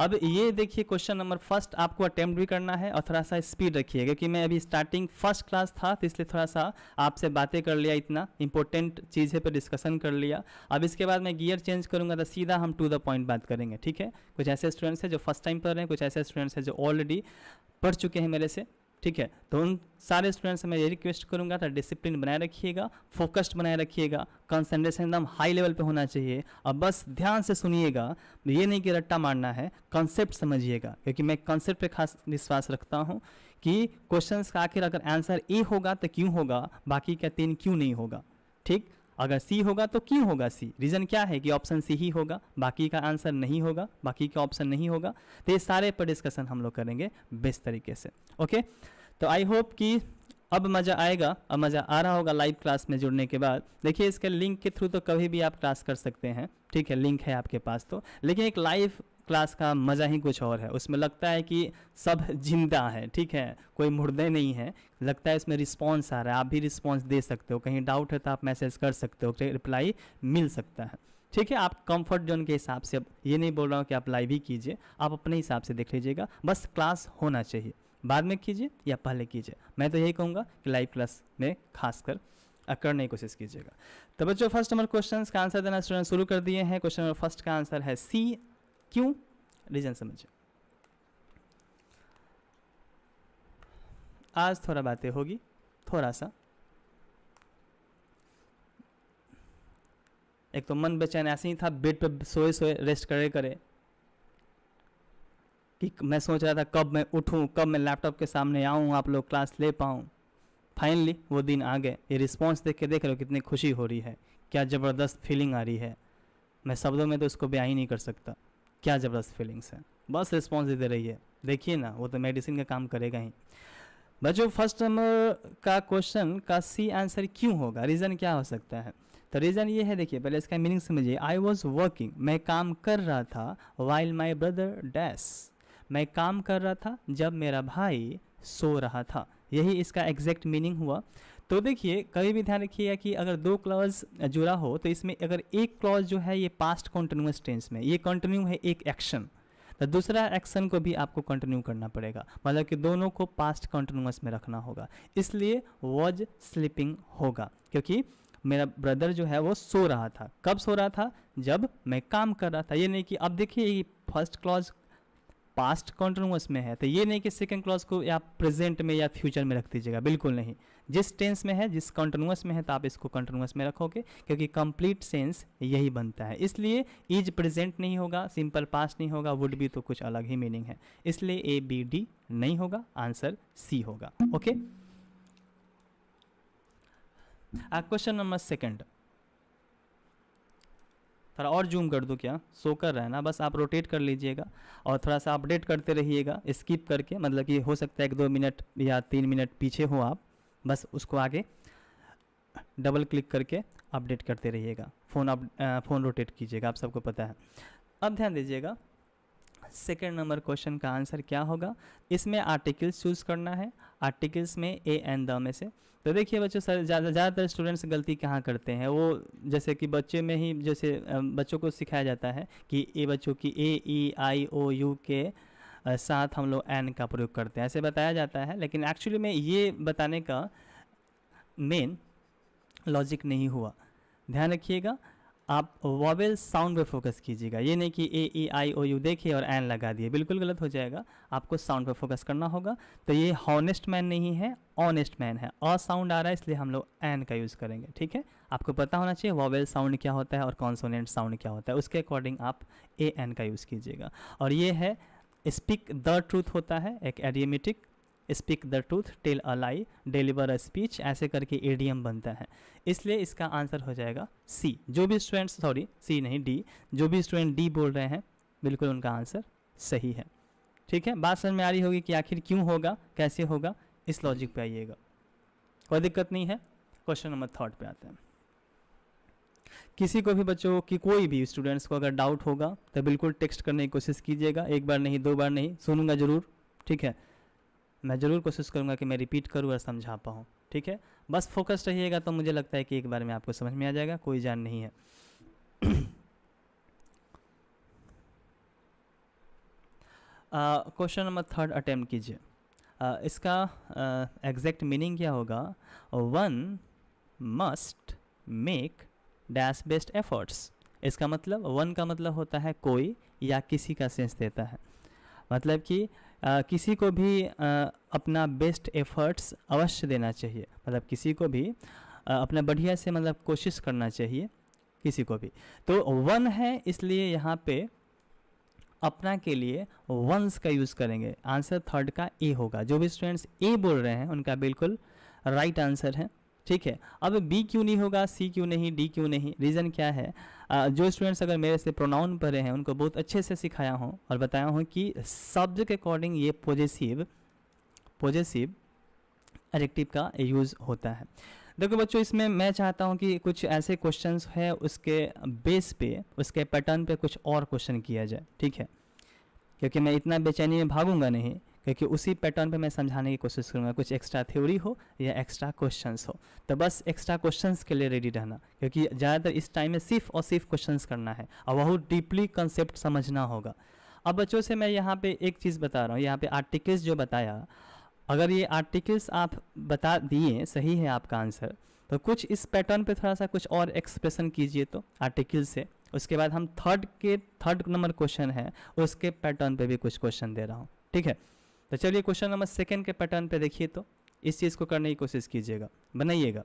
अब ये देखिए क्वेश्चन नंबर फर्स्ट आपको अटेम्प्ट भी करना है और थोड़ा सा स्पीड रखिए, क्योंकि मैं अभी स्टार्टिंग फर्स्ट क्लास था तो इसलिए थोड़ा सा आपसे बातें कर लिया, इतना इंपॉर्टेंट चीज़ें पर डिस्कशन कर लिया। अब इसके बाद मैं गियर चेंज करूंगा तो सीधा हम टू द पॉइंट बात करेंगे, ठीक है। कुछ ऐसे स्टूडेंट्स हैं जो फर्स्ट टाइम पढ़ रहे हैं, कुछ ऐसे स्टूडेंट्स हैं जो ऑलरेडी पढ़ चुके हैं मेरे से, ठीक है। तो उन सारे स्टूडेंट्स से मैं ये रिक्वेस्ट करूंगा तो डिसिप्लिन बनाए रखिएगा, फोकस्ड बनाए रखिएगा, कंसंट्रेशन एकदम हाई लेवल पे होना चाहिए। और बस ध्यान से सुनिएगा, ये नहीं कि रट्टा मारना है, कॉन्सेप्ट समझिएगा, क्योंकि मैं कॉन्सेप्ट पे खास विश्वास रखता हूँ कि क्वेश्चंस का आखिर अगर आंसर ए होगा तो क्यों होगा, बाकी का 3 क्यों नहीं होगा, ठीक। अगर सी होगा तो क्यों होगा सी, रीज़न क्या है कि ऑप्शन सी ही होगा, बाकी का आंसर नहीं होगा, बाकी का ऑप्शन नहीं होगा। तो ये सारे पर डिस्कशन हम लोग करेंगे बेस्ट तरीके से, ओके। तो आई होप कि अब मज़ा आएगा, अब मज़ा आ रहा होगा लाइव क्लास में जुड़ने के बाद। देखिए इसके लिंक के थ्रू तो कभी भी आप क्लास कर सकते हैं, ठीक है, लिंक है आपके पास तो, लेकिन एक लाइव क्लास का मज़ा ही कुछ और है। उसमें लगता है कि सब जिंदा है, ठीक है, कोई मुर्दे नहीं है, लगता है इसमें रिस्पॉन्स आ रहा है, आप भी रिस्पॉन्स दे सकते हो, कहीं डाउट है तो आप मैसेज कर सकते हो, रिप्लाई मिल सकता है, ठीक है। आप कंफर्ट जोन के हिसाब से, अब ये नहीं बोल रहा हूँ कि आप लाइव ही कीजिए, आप अपने हिसाब से देख लीजिएगा, बस क्लास होना चाहिए, बाद में कीजिए या पहले कीजिए। मैं तो यही कहूँगा कि लाइव क्लास में खासकर करने की कोशिश कीजिएगा। तो बच्चों फर्स्ट नंबर क्वेश्चन का आंसर देना स्टूडेंट शुरू कर दिए हैं। क्वेश्चन नंबर फर्स्ट का आंसर है सी। क्यों, रीजन समझिए। आज थोड़ा बातें होगी, थोड़ा सा, एक तो मन बेचैन ऐसे ही था, बेड पे सोए सोए रेस्ट करे करे कि मैं सोच रहा था कब मैं उठूं, कब मैं लैपटॉप के सामने आऊं, आप लोग क्लास ले पाऊं। फाइनली वो दिन आ गए। ये रिस्पॉन्स देख रहे हो कितनी खुशी हो रही है, क्या ज़बरदस्त फीलिंग आ रही है, मैं शब्दों में तो इसको बयां ही नहीं कर सकता, क्या ज़बरदस्त फीलिंग्स है। बस रिस्पॉन्स दे रही है, देखिए ना, वो तो मेडिसिन का काम करेगा ही। बच्चों फर्स्ट नंबर का क्वेश्चन का सी आंसर क्यों होगा, रीज़न क्या हो सकता है। तो रीज़न ये है, देखिए पहले इसका मीनिंग समझिए। आई वॉज वर्किंग, मैं काम कर रहा था, वाइल माई ब्रदर डैश, मैं काम कर रहा था जब मेरा भाई सो रहा था, यही इसका एग्जैक्ट मीनिंग हुआ। तो देखिए कभी भी ध्यान रखिएगा कि अगर दो क्लॉज जुड़ा हो तो इसमें अगर एक क्लॉज जो है ये पास्ट कॉन्टिन्यूस टेंस में, ये कंटिन्यू है एक एक्शन, तो दूसरा एक्शन को भी आपको कंटिन्यू करना पड़ेगा, मतलब कि दोनों को पास्ट कंटिन्यूस में रखना होगा, इसलिए वॉज स्लीपिंग होगा, क्योंकि मेरा ब्रदर जो है वो सो रहा था। कब सो रहा था, जब मैं काम कर रहा था। ये नहीं कि अब देखिए ये फर्स्ट क्लॉज पास्ट कॉन्टिन्यूस में है, तो ये नहीं कि सेकंड क्लॉज को आप प्रेजेंट में या फ्यूचर में रख दीजिएगा, बिल्कुल नहीं। जिस टेंस में है, जिस कॉन्टिन्यूस में है, तो आप इसको कॉन्टिन्यूस में रखोगे, क्योंकि कंप्लीट सेंस यही बनता है। इसलिए इज प्रेजेंट नहीं होगा, सिंपल पास्ट नहीं होगा, वुड बी तो कुछ अलग ही मीनिंग है, इसलिए ए बी डी नहीं होगा, आंसर सी होगा, ओके। क्वेश्चन नंबर सेकंड, थोड़ा और जूम कर दूँ क्या, शो कर रहा है ना, बस आप रोटेट कर लीजिएगा और थोड़ा सा अपडेट करते रहिएगा स्किप करके, मतलब कि हो सकता है 1-2 मिनट या 3 मिनट पीछे हो आप, बस उसको आगे डबल क्लिक करके अपडेट करते रहिएगा। फ़ोन रोटेट कीजिएगा, आप सबको पता है। अब ध्यान दीजिएगा सेकेंड नंबर क्वेश्चन का आंसर क्या होगा। इसमें आर्टिकल्स चूज़ करना है, आर्टिकल्स में ए एंड द में से। तो देखिए बच्चों, सर ज़्यादातर स्टूडेंट्स गलती कहाँ करते हैं, वो जैसे कि बच्चे में ही जैसे बच्चों को सिखाया जाता है कि ए बच्चों की ए ई आई ओ यू के साथ हम लोग एन का प्रयोग करते हैं, ऐसे बताया जाता है, लेकिन एक्चुअली में ये बताने का मेन लॉजिक नहीं हुआ। ध्यान रखिएगा, आप वॉवेल साउंड पे फोकस कीजिएगा, ये नहीं कि ए ई आई ओ यू देखिए और एन लगा दिए, बिल्कुल गलत हो जाएगा, आपको साउंड पे फोकस करना होगा। तो ये हॉनेस्ट मैन नहीं है, ऑनेस्ट मैन है, अ साउंड आ रहा है इसलिए हम लोग एन का यूज़ करेंगे, ठीक है। आपको पता होना चाहिए वॉवेल साउंड क्या होता है और कॉन्सोनेंट साउंड क्या होता है, उसके अकॉर्डिंग आप ए एन का यूज़ कीजिएगा। और ये है स्पीक द ट्रूथ होता है, एक idiomatic, speak the truth, tell a lie, deliver a speech, ऐसे करके एडियम बनता है, इसलिए इसका आंसर हो जाएगा सी। जो भी स्टूडेंट्स, सॉरी सी नहीं डी, जो भी स्टूडेंट डी बोल रहे हैं बिल्कुल उनका आंसर सही है, ठीक है। बात समझ में आ रही होगी कि आखिर क्यों होगा, कैसे होगा, इस लॉजिक पे आइएगा, कोई दिक्कत नहीं है। क्वेश्चन नंबर थर्ड पे आते हैं। किसी को भी बच्चों की, कोई भी स्टूडेंट्स को अगर डाउट होगा तो बिल्कुल टेक्स्ट करने की कोशिश कीजिएगा, एक बार नहीं 2 बार नहीं, सुनूंगा ज़रूर, ठीक है। मैं ज़रूर कोशिश करूँगा कि मैं रिपीट करूँ और समझा पाऊँ, ठीक है। बस फोकस रहिएगा तो मुझे लगता है कि एक बार में आपको समझ में आ जाएगा, कोई जान नहीं है। क्वेश्चन नंबर 3 अटेम्प्ट कीजिए। इसका एग्जैक्ट मीनिंग क्या होगा? One must make dash best efforts. इसका मतलब वन का मतलब होता है कोई या किसी का सेंस देता है, मतलब कि किसी को भी अपना बेस्ट एफर्ट्स अवश्य देना चाहिए, मतलब किसी को भी अपना बढ़िया से मतलब कोशिश करना चाहिए किसी को भी। तो वन है इसलिए यहाँ पे अपना के लिए वंस का यूज़ करेंगे। आंसर थर्ड का ए होगा। जो भी स्टूडेंट्स ए बोल रहे हैं उनका बिल्कुल राइट आंसर है, ठीक है। अब बी क्यों नहीं होगा, सी क्यों नहीं, डी क्यों नहीं? रीज़न क्या है? जो स्टूडेंट्स अगर मेरे से प्रोनाउन पढ़े हैं उनको बहुत अच्छे से सिखाया हूँ और बताया हूँ कि सब्जेक्ट के अकॉर्डिंग ये पॉजेसिव एडजेक्टिव का यूज़ होता है। देखो बच्चों, इसमें मैं चाहता हूँ कि कुछ ऐसे क्वेश्चंस है उसके बेस पे, उसके पैटर्न पे कुछ और क्वेश्चन किया जाए, ठीक है, क्योंकि मैं इतना बेचैनी में भागूंगा नहीं, क्योंकि उसी पैटर्न पे मैं समझाने की कोशिश करूँगा। कुछ एक्स्ट्रा थ्योरी हो या एक्स्ट्रा क्वेश्चंस हो, तो बस एक्स्ट्रा क्वेश्चंस के लिए रेडी रहना, क्योंकि ज़्यादातर इस टाइम में सिर्फ और सिर्फ क्वेश्चंस करना है और बहुत डीपली कंसेप्ट समझना होगा। अब बच्चों से मैं यहाँ पे एक चीज़ बता रहा हूँ, यहाँ पे आर्टिकल्स जो बताया, अगर ये आर्टिकल्स आप बता दिए सही है आपका आंसर, तो कुछ इस पैटर्न पे थोड़ा सा कुछ और एक्सप्रेशन कीजिए तो आर्टिकल से। उसके बाद हम थर्ड नंबर क्वेश्चन है उसके पैटर्न पे भी कुछ क्वेश्चन दे रहा हूँ, ठीक है। तो चलिए क्वेश्चन नंबर 2 के पैटर्न पे देखिए, तो इस चीज़ को करने की कोशिश कीजिएगा, बनाइएगा।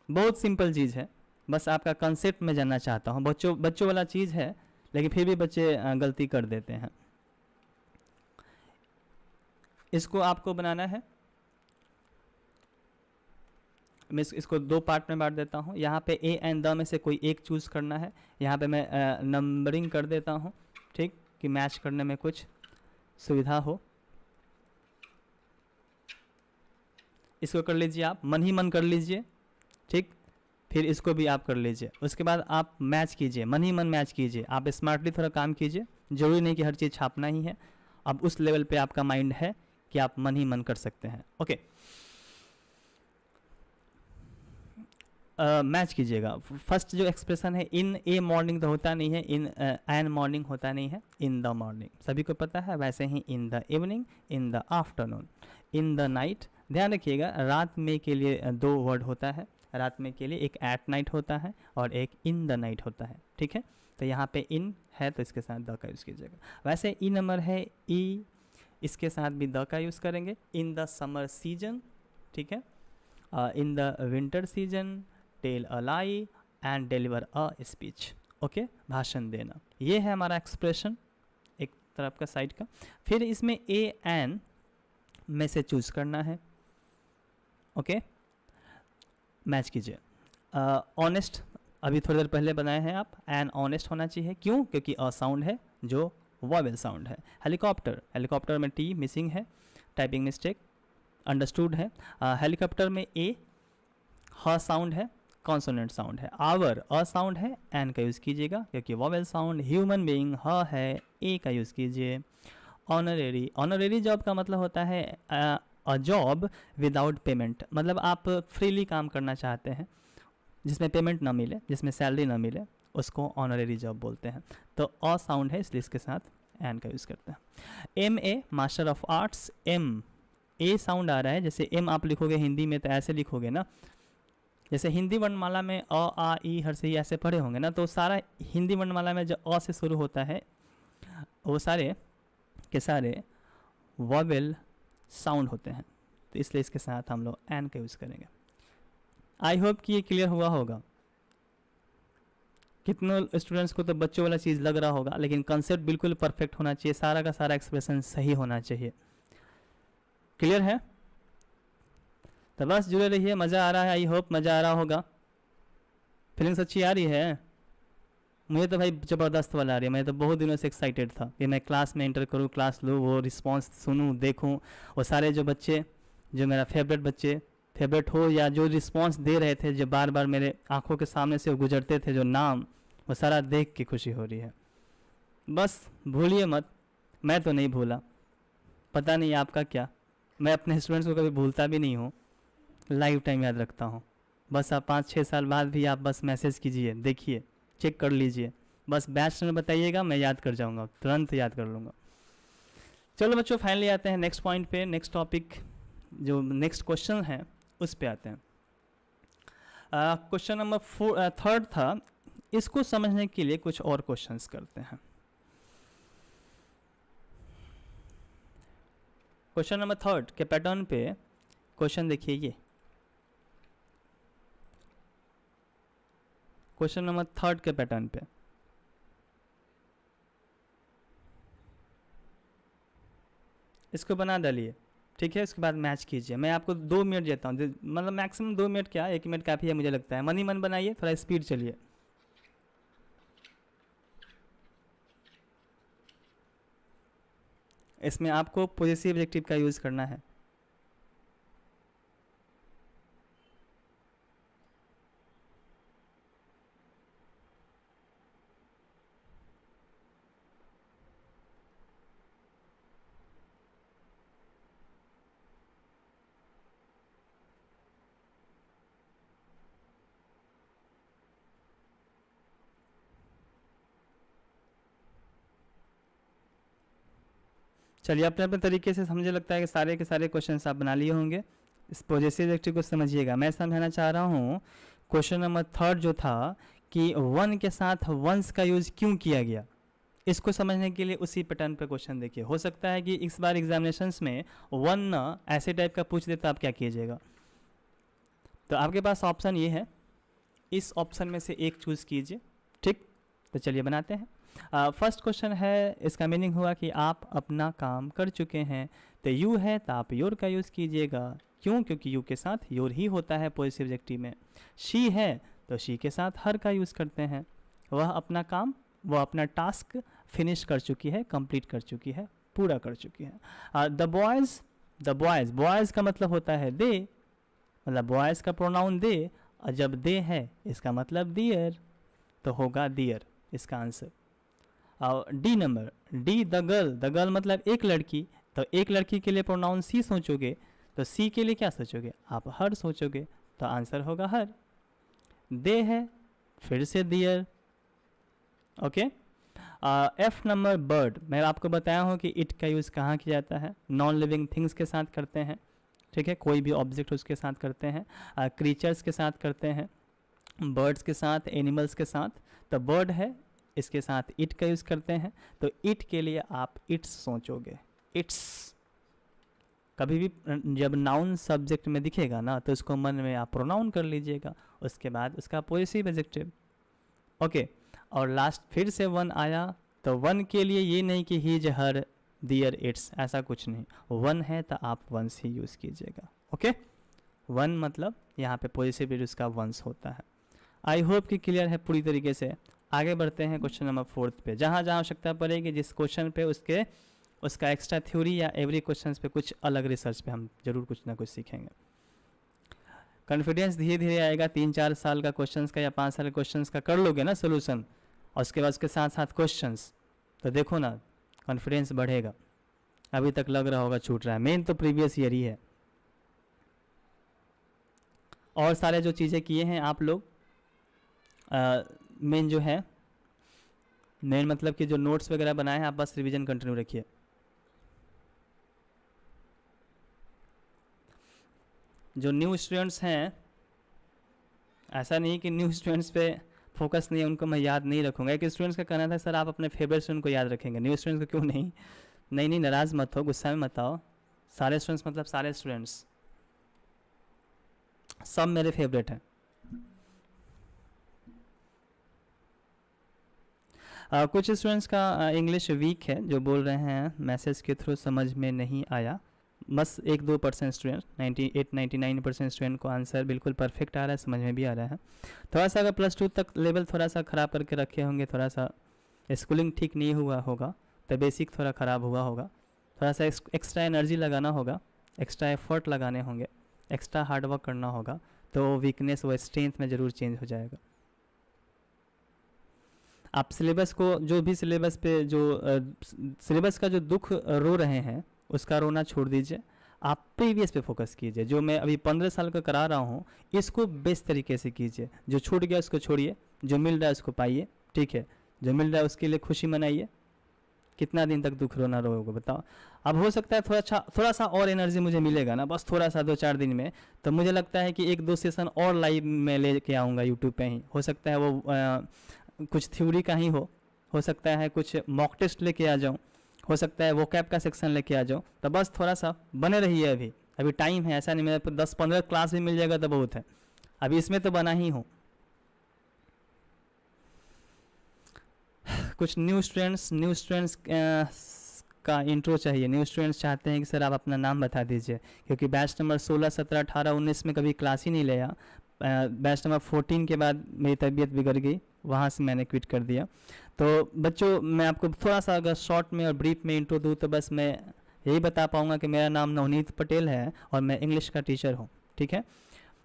बहुत सिंपल चीज़ है, बस आपका कंसेप्ट में जानना चाहता हूँ। बच्चों वाला चीज़ है, लेकिन फिर भी बच्चे गलती कर देते हैं। इसको आपको बनाना है, मैं इसको 2 पार्ट में बांट देता हूँ। यहाँ पे ए एंड द में से कोई एक चूज़ करना है। यहाँ पे मैं नंबरिंग कर देता हूँ, ठीक, कि मैच करने में कुछ सुविधा हो। इसको कर लीजिए, आप मन ही मन कर लीजिए, ठीक। फिर इसको भी आप कर लीजिए। उसके बाद आप मैच कीजिए, मन ही मन मैच कीजिए। आप स्मार्टली थोड़ा काम कीजिए, जरूरी नहीं कि हर चीज़ छापना ही है। अब उस लेवल पे आपका माइंड है कि आप मन ही मन कर सकते हैं, ओके। मैच कीजिएगा। फर्स्ट जो एक्सप्रेशन है, इन ए मॉर्निंग तो होता नहीं है, इन एन मॉर्निंग होता नहीं है, इन द मॉर्निंग सभी को पता है। वैसे ही in the evening, in the afternoon, in the night. ध्यान रखिएगा, रात में के लिए 2 वर्ड होता है। रात में के लिए एक एट नाइट होता है और एक इन द नाइट होता है, ठीक है। तो यहाँ पे इन है तो इसके साथ द का यूज़ कीजिएगा। वैसे ई नंबर है, ई, इसके साथ भी द का यूज़ करेंगे। इन द समर सीजन, ठीक है। In the winter season, tell a lie and deliver a speech, okay, भाषण देना। ये है हमारा एक्सप्रेशन एक तरफ का साइड का। फिर इसमें ए एन में से चूज़ करना है, ओके। मैच कीजिए। ऑनेस्ट अभी थोड़ी देर पहले बनाए हैं आप, एन ऑनेस्ट होना चाहिए। क्यों? क्योंकि अ साउंड है जो वॉवेल साउंड है। हेलीकॉप्टर में टी मिसिंग है, टाइपिंग मिस्टेक, अंडरस्टूड है। हेलीकॉप्टर में ए ह साउंड है, कॉन्सोनेंट साउंड है। आवर अ साउंड है, एन का यूज़ कीजिएगा क्योंकि वॉवेल साउंड। ह्यूमन बीइंग ह है, ए का यूज़ कीजिए। ऑनरेरी जॉब का मतलब होता है अ जॉब विदाउट पेमेंट, मतलब आप फ्रीली काम करना चाहते हैं जिसमें पेमेंट ना मिले, जिसमें सैलरी ना मिले, उसको ऑनरेरी जॉब बोलते हैं। तो अ साउंड है इसलिए इसके साथ एन का यूज़ करते हैं। M A master of arts, M A sound आ रहा है। जैसे एम आप लिखोगे हिंदी में तो ऐसे लिखोगे ना, जैसे हिंदी वर्णमाला में अ आ ई हर से ही ऐसे पढ़े होंगे ना, तो सारा हिंदी वर्णमाला में जो अ से शुरू होता है वो सारे के सारे वॉवेल साउंड होते हैं, तो इसलिए इसके साथ हम लोग एन का यूज़ करेंगे। आई होप कि ये क्लियर हुआ होगा। कितने स्टूडेंट्स को तो बच्चों वाला चीज़ लग रहा होगा, लेकिन कंसेप्ट बिल्कुल परफेक्ट होना चाहिए, सारा का सारा एक्सप्रेशन सही होना चाहिए। क्लियर है? तो बस जुड़े रहिए, मज़ा आ रहा है, आई होप मज़ा आ रहा होगा। फीलिंग्स अच्छी आ रही है? मुझे तो भाई ज़बरदस्त वाला आ रही है। मैं तो बहुत दिनों से एक्साइटेड था कि मैं क्लास में एंटर करूँ, क्लास लूँ, वो रिस्पांस सुनूँ, देखूँ, वो सारे जो बच्चे जो मेरा फेवरेट हो या जो रिस्पांस दे रहे थे, जो बार बार मेरे आंखों के सामने से गुजरते थे जो नाम, वो सारा देख के खुशी हो रही है। बस भूलिए मत, मैं तो नहीं भूला, पता नहीं आपका क्या। मैं अपने स्टूडेंट्स को कभी भूलता भी नहीं हूँ, लाइफ टाइम याद रखता हूँ। बस आप 5-6 साल बाद भी आप बस मैसेज कीजिए, देखिए, चेक कर लीजिए, बस बैच में बताइएगा, मैं याद कर जाऊँगा, तुरंत याद कर लूँगा। चलो बच्चों फाइनली आते हैं नेक्स्ट पॉइंट पे, नेक्स्ट टॉपिक जो नेक्स्ट क्वेश्चन है उस पे आते हैं। क्वेश्चन नंबर 3 था, इसको समझने के लिए कुछ और क्वेश्चंस करते हैं। क्वेश्चन नंबर 3 के पैटर्न पे क्वेश्चन देखिए, ये क्वेश्चन नंबर 3 के पैटर्न पे इसको बना डालिए, ठीक है। उसके बाद मैच कीजिए। मैं आपको 2 मिनट देता हूँ, मतलब मैक्सिमम 2 मिनट, क्या 1 मिनट काफ़ी है मुझे लगता है। मन ही मन बनाइए, थोड़ा स्पीड चलिए। इसमें आपको पॉजिटिव एडजेक्टिव का यूज़ करना है। चलिए, अपने अपने तरीके से समझे लगता है कि सारे के सारे क्वेश्चंस आप बना लिए होंगे। इस पॉजिटिव एडजेक्टिव को समझिएगा। मैं समझाना चाह रहा हूँ क्वेश्चन नंबर 3 जो था कि वन के साथ वंस का यूज क्यों किया गया, इसको समझने के लिए उसी पैटर्न पे क्वेश्चन देखिए। हो सकता है कि इस बार एग्जामिनेशंस में वन ऐसे टाइप का पूछ दे तो आप क्या कीजिएगा। तो आपके पास ऑप्शन ये है, इस ऑप्शन में से एक चूज़ कीजिए, ठीक। तो चलिए बनाते हैं। फर्स्ट क्वेश्चन है, इसका मीनिंग हुआ कि आप अपना काम कर चुके हैं। तो यू है तो आप योर का यूज़ कीजिएगा। क्यों? क्योंकि यू के साथ योर ही होता है पॉजिटिव एडजेक्टिव में। शी है तो शी के साथ हर का यूज़ करते हैं। वह अपना काम, वह अपना टास्क फिनिश कर चुकी है, कंप्लीट कर चुकी है, पूरा कर चुकी है। द बॉयज़, बॉयज़ का मतलब होता है दे, मतलब बॉयज़ का प्रोनाउन दे, और जब दे है इसका मतलब दियर, तो होगा दियर इसका आंसर। और D number, D the girl मतलब एक लड़की, तो एक लड़की के लिए प्रोनाउन सी सोचोगे, तो सी के लिए क्या सोचोगे आप? हर सोचोगे, तो आंसर होगा हर। दे है, फिर से दियर, ओके। एफ नंबर बर्ड, मैं आपको बताया हूँ कि इट का यूज़ कहाँ किया जाता है? नॉन लिविंग थिंग्स के साथ करते हैं, ठीक है, कोई भी ऑब्जेक्ट उसके साथ करते हैं, क्रीचर्स के साथ करते हैं, बर्ड्स के साथ, एनिमल्स के साथ। तो बर्ड है, इसके साथ इट का यूज़ करते हैं, तो इट के लिए आप इट्स सोचोगे, इट्स। कभी भी जब नाउन सब्जेक्ट में दिखेगा ना, तो उसको मन में आप प्रोनाउन कर लीजिएगा, उसके बाद उसका पॉजिटिव एडजेक्टिव, ओके। और लास्ट फिर से वन आया, तो वन के लिए ये नहीं कि ही हर दियर इट्स, ऐसा कुछ नहीं। वन है तो आप वंस ही यूज़ कीजिएगा, ओके। वन मतलब यहाँ पे पॉजिटिव उसका वंस होता है। आई होप कि क्लियर है पूरी तरीके से। आगे बढ़ते हैं क्वेश्चन नंबर 4 पे। जहाँ जहाँ आवश्यकता पड़ेगी जिस क्वेश्चन पे उसका एक्स्ट्रा थ्योरी या एवरी क्वेश्चन पे कुछ अलग रिसर्च पे हम जरूर कुछ ना कुछ सीखेंगे। कॉन्फिडेंस धीरे धीरे आएगा। 3-4 साल का क्वेश्चन का या 5 साल के क्वेश्चन का कर लोगे ना सोल्यूशन, और उसके बाद उसके साथ साथ क्वेश्चंस, तो देखो ना कॉन्फिडेंस बढ़ेगा। अभी तक लग रहा होगा छूट रहा है, मेन तो प्रीवियस ईयर ही है। और सारे जो चीज़ें किए हैं आप लोग, मेन जो है, मेन मतलब कि जो नोट्स वगैरह बनाए हैं आप बस रिवीजन कंटिन्यू रखिए। जो न्यू स्टूडेंट्स हैं, ऐसा नहीं कि न्यू स्टूडेंट्स पे फोकस नहीं है, उनको मैं याद नहीं रखूँगा। एक स्टूडेंट्स का कहना था सर आप अपने फेवरेट स्टूडेंट को याद रखेंगे, न्यू स्टूडेंट्स को क्यों नहीं? नहीं, नाराज़ मत हो, गुस्सा में मत आओ। सारे स्टूडेंट्स मतलब सारे स्टूडेंट्स, सब मेरे फेवरेट हैं। कुछ स्टूडेंट्स का इंग्लिश वीक है, जो बोल रहे हैं मैसेज के थ्रू समझ में नहीं आया। बस 1-2% स्टूडेंट, 98-99% स्टूडेंट को आंसर बिल्कुल परफेक्ट आ रहा है, समझ में भी आ रहा है। थोड़ा सा अगर +2 तक लेवल थोड़ा सा ख़राब करके रखे होंगे, थोड़ा सा स्कूलिंग ठीक नहीं हुआ होगा, तो बेसिक थोड़ा ख़राब हुआ होगा, थोड़ा सा एक्स्ट्रा एनर्जी लगाना होगा, एक्स्ट्रा एफर्ट लगाने होंगे, एक्स्ट्रा हार्डवर्क करना होगा, तो वीकनेस व स्ट्रेंथ में ज़रूर चेंज हो जाएगा। आप सिलेबस को, जो भी सिलेबस पे जो सिलेबस का जो दुख रो रहे हैं उसका रोना छोड़ दीजिए, आप प्रीवियस पे फोकस कीजिए। जो मैं अभी 15 साल का करा रहा हूँ इसको बेस्ट तरीके से कीजिए। जो छूट गया उसको छोड़िए, जो मिल रहा है उसको पाइए, ठीक है। जो मिल रहा है उसके लिए खुशी मनाइए, कितना दिन तक दुख रोना रोगे बताओ। अब हो सकता है थोड़ा सा और एनर्जी मुझे मिलेगा ना, बस थोड़ा सा 2-4 दिन में, तो मुझे लगता है कि 1-2 सेशन और लाइव में लेके आऊँगा यूट्यूब पे ही। हो सकता है वो कुछ थ्योरी का ही हो सकता है कुछ मॉक टेस्ट लेके आ जाऊँ, हो सकता है वो कैप का सेक्शन लेके आ जाऊँ। तो बस थोड़ा सा बने रहिए, अभी टाइम है, ऐसा नहीं मेरे पर 10-15 क्लास भी मिल जाएगा तो बहुत है, अभी इसमें तो बना ही हूँ। कुछ न्यू स्टूडेंट्स का इंट्रो चाहिए। न्यू स्टूडेंट्स चाहते हैं कि सर आप अपना नाम बता दीजिए, क्योंकि बैच नंबर 16, 17, 18, 19 में कभी क्लास ही नहीं लिया। बैच नंबर 14 के बाद मेरी तबीयत बिगड़ गई, वहाँ से मैंने क्विट कर दिया। तो बच्चों मैं आपको थोड़ा सा अगर शॉर्ट में और ब्रीफ में इंट्रो दूँ तो बस मैं यही बता पाऊँगा कि मेरा नाम नवनीत पटेल है और मैं इंग्लिश का टीचर हूँ। ठीक है,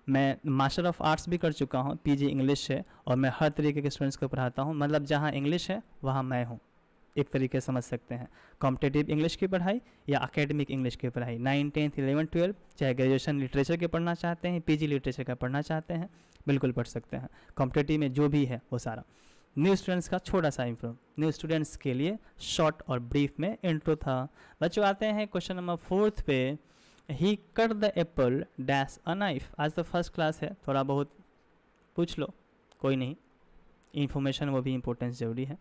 मैं मास्टर ऑफ आर्ट्स भी कर चुका हूँ, पीजी इंग्लिश है, और मैं हर तरीके के स्टूडेंट्स को पढ़ाता हूँ। मतलब जहाँ इंग्लिश है वहाँ मैं हूँ, एक तरीके समझ सकते हैं। कॉम्पिटेटिव इंग्लिश की पढ़ाई या एकेडमिक इंग्लिश की पढ़ाई, 9, 10, 11, 12, चाहे ग्रेजुएशन लिटरेचर के पढ़ना चाहते हैं, पीजी लिटरेचर का पढ़ना चाहते हैं, बिल्कुल पढ़ सकते हैं। कॉम्पिटेटिव में जो भी है वो सारा। न्यू स्टूडेंट्स का छोटा सा इंट्रो, न्यू स्टूडेंट्स के लिए शॉर्ट और ब्रीफ में इंट्रो था। बच्चों आते हैं क्वेश्चन नंबर 4 पे। He cut the apple dash a knife. आज तो फर्स्ट क्लास है, थोड़ा बहुत पूछ लो, कोई नहीं, इंफॉर्मेशन वो भी इम्पोर्टेंस ज़रूरी है।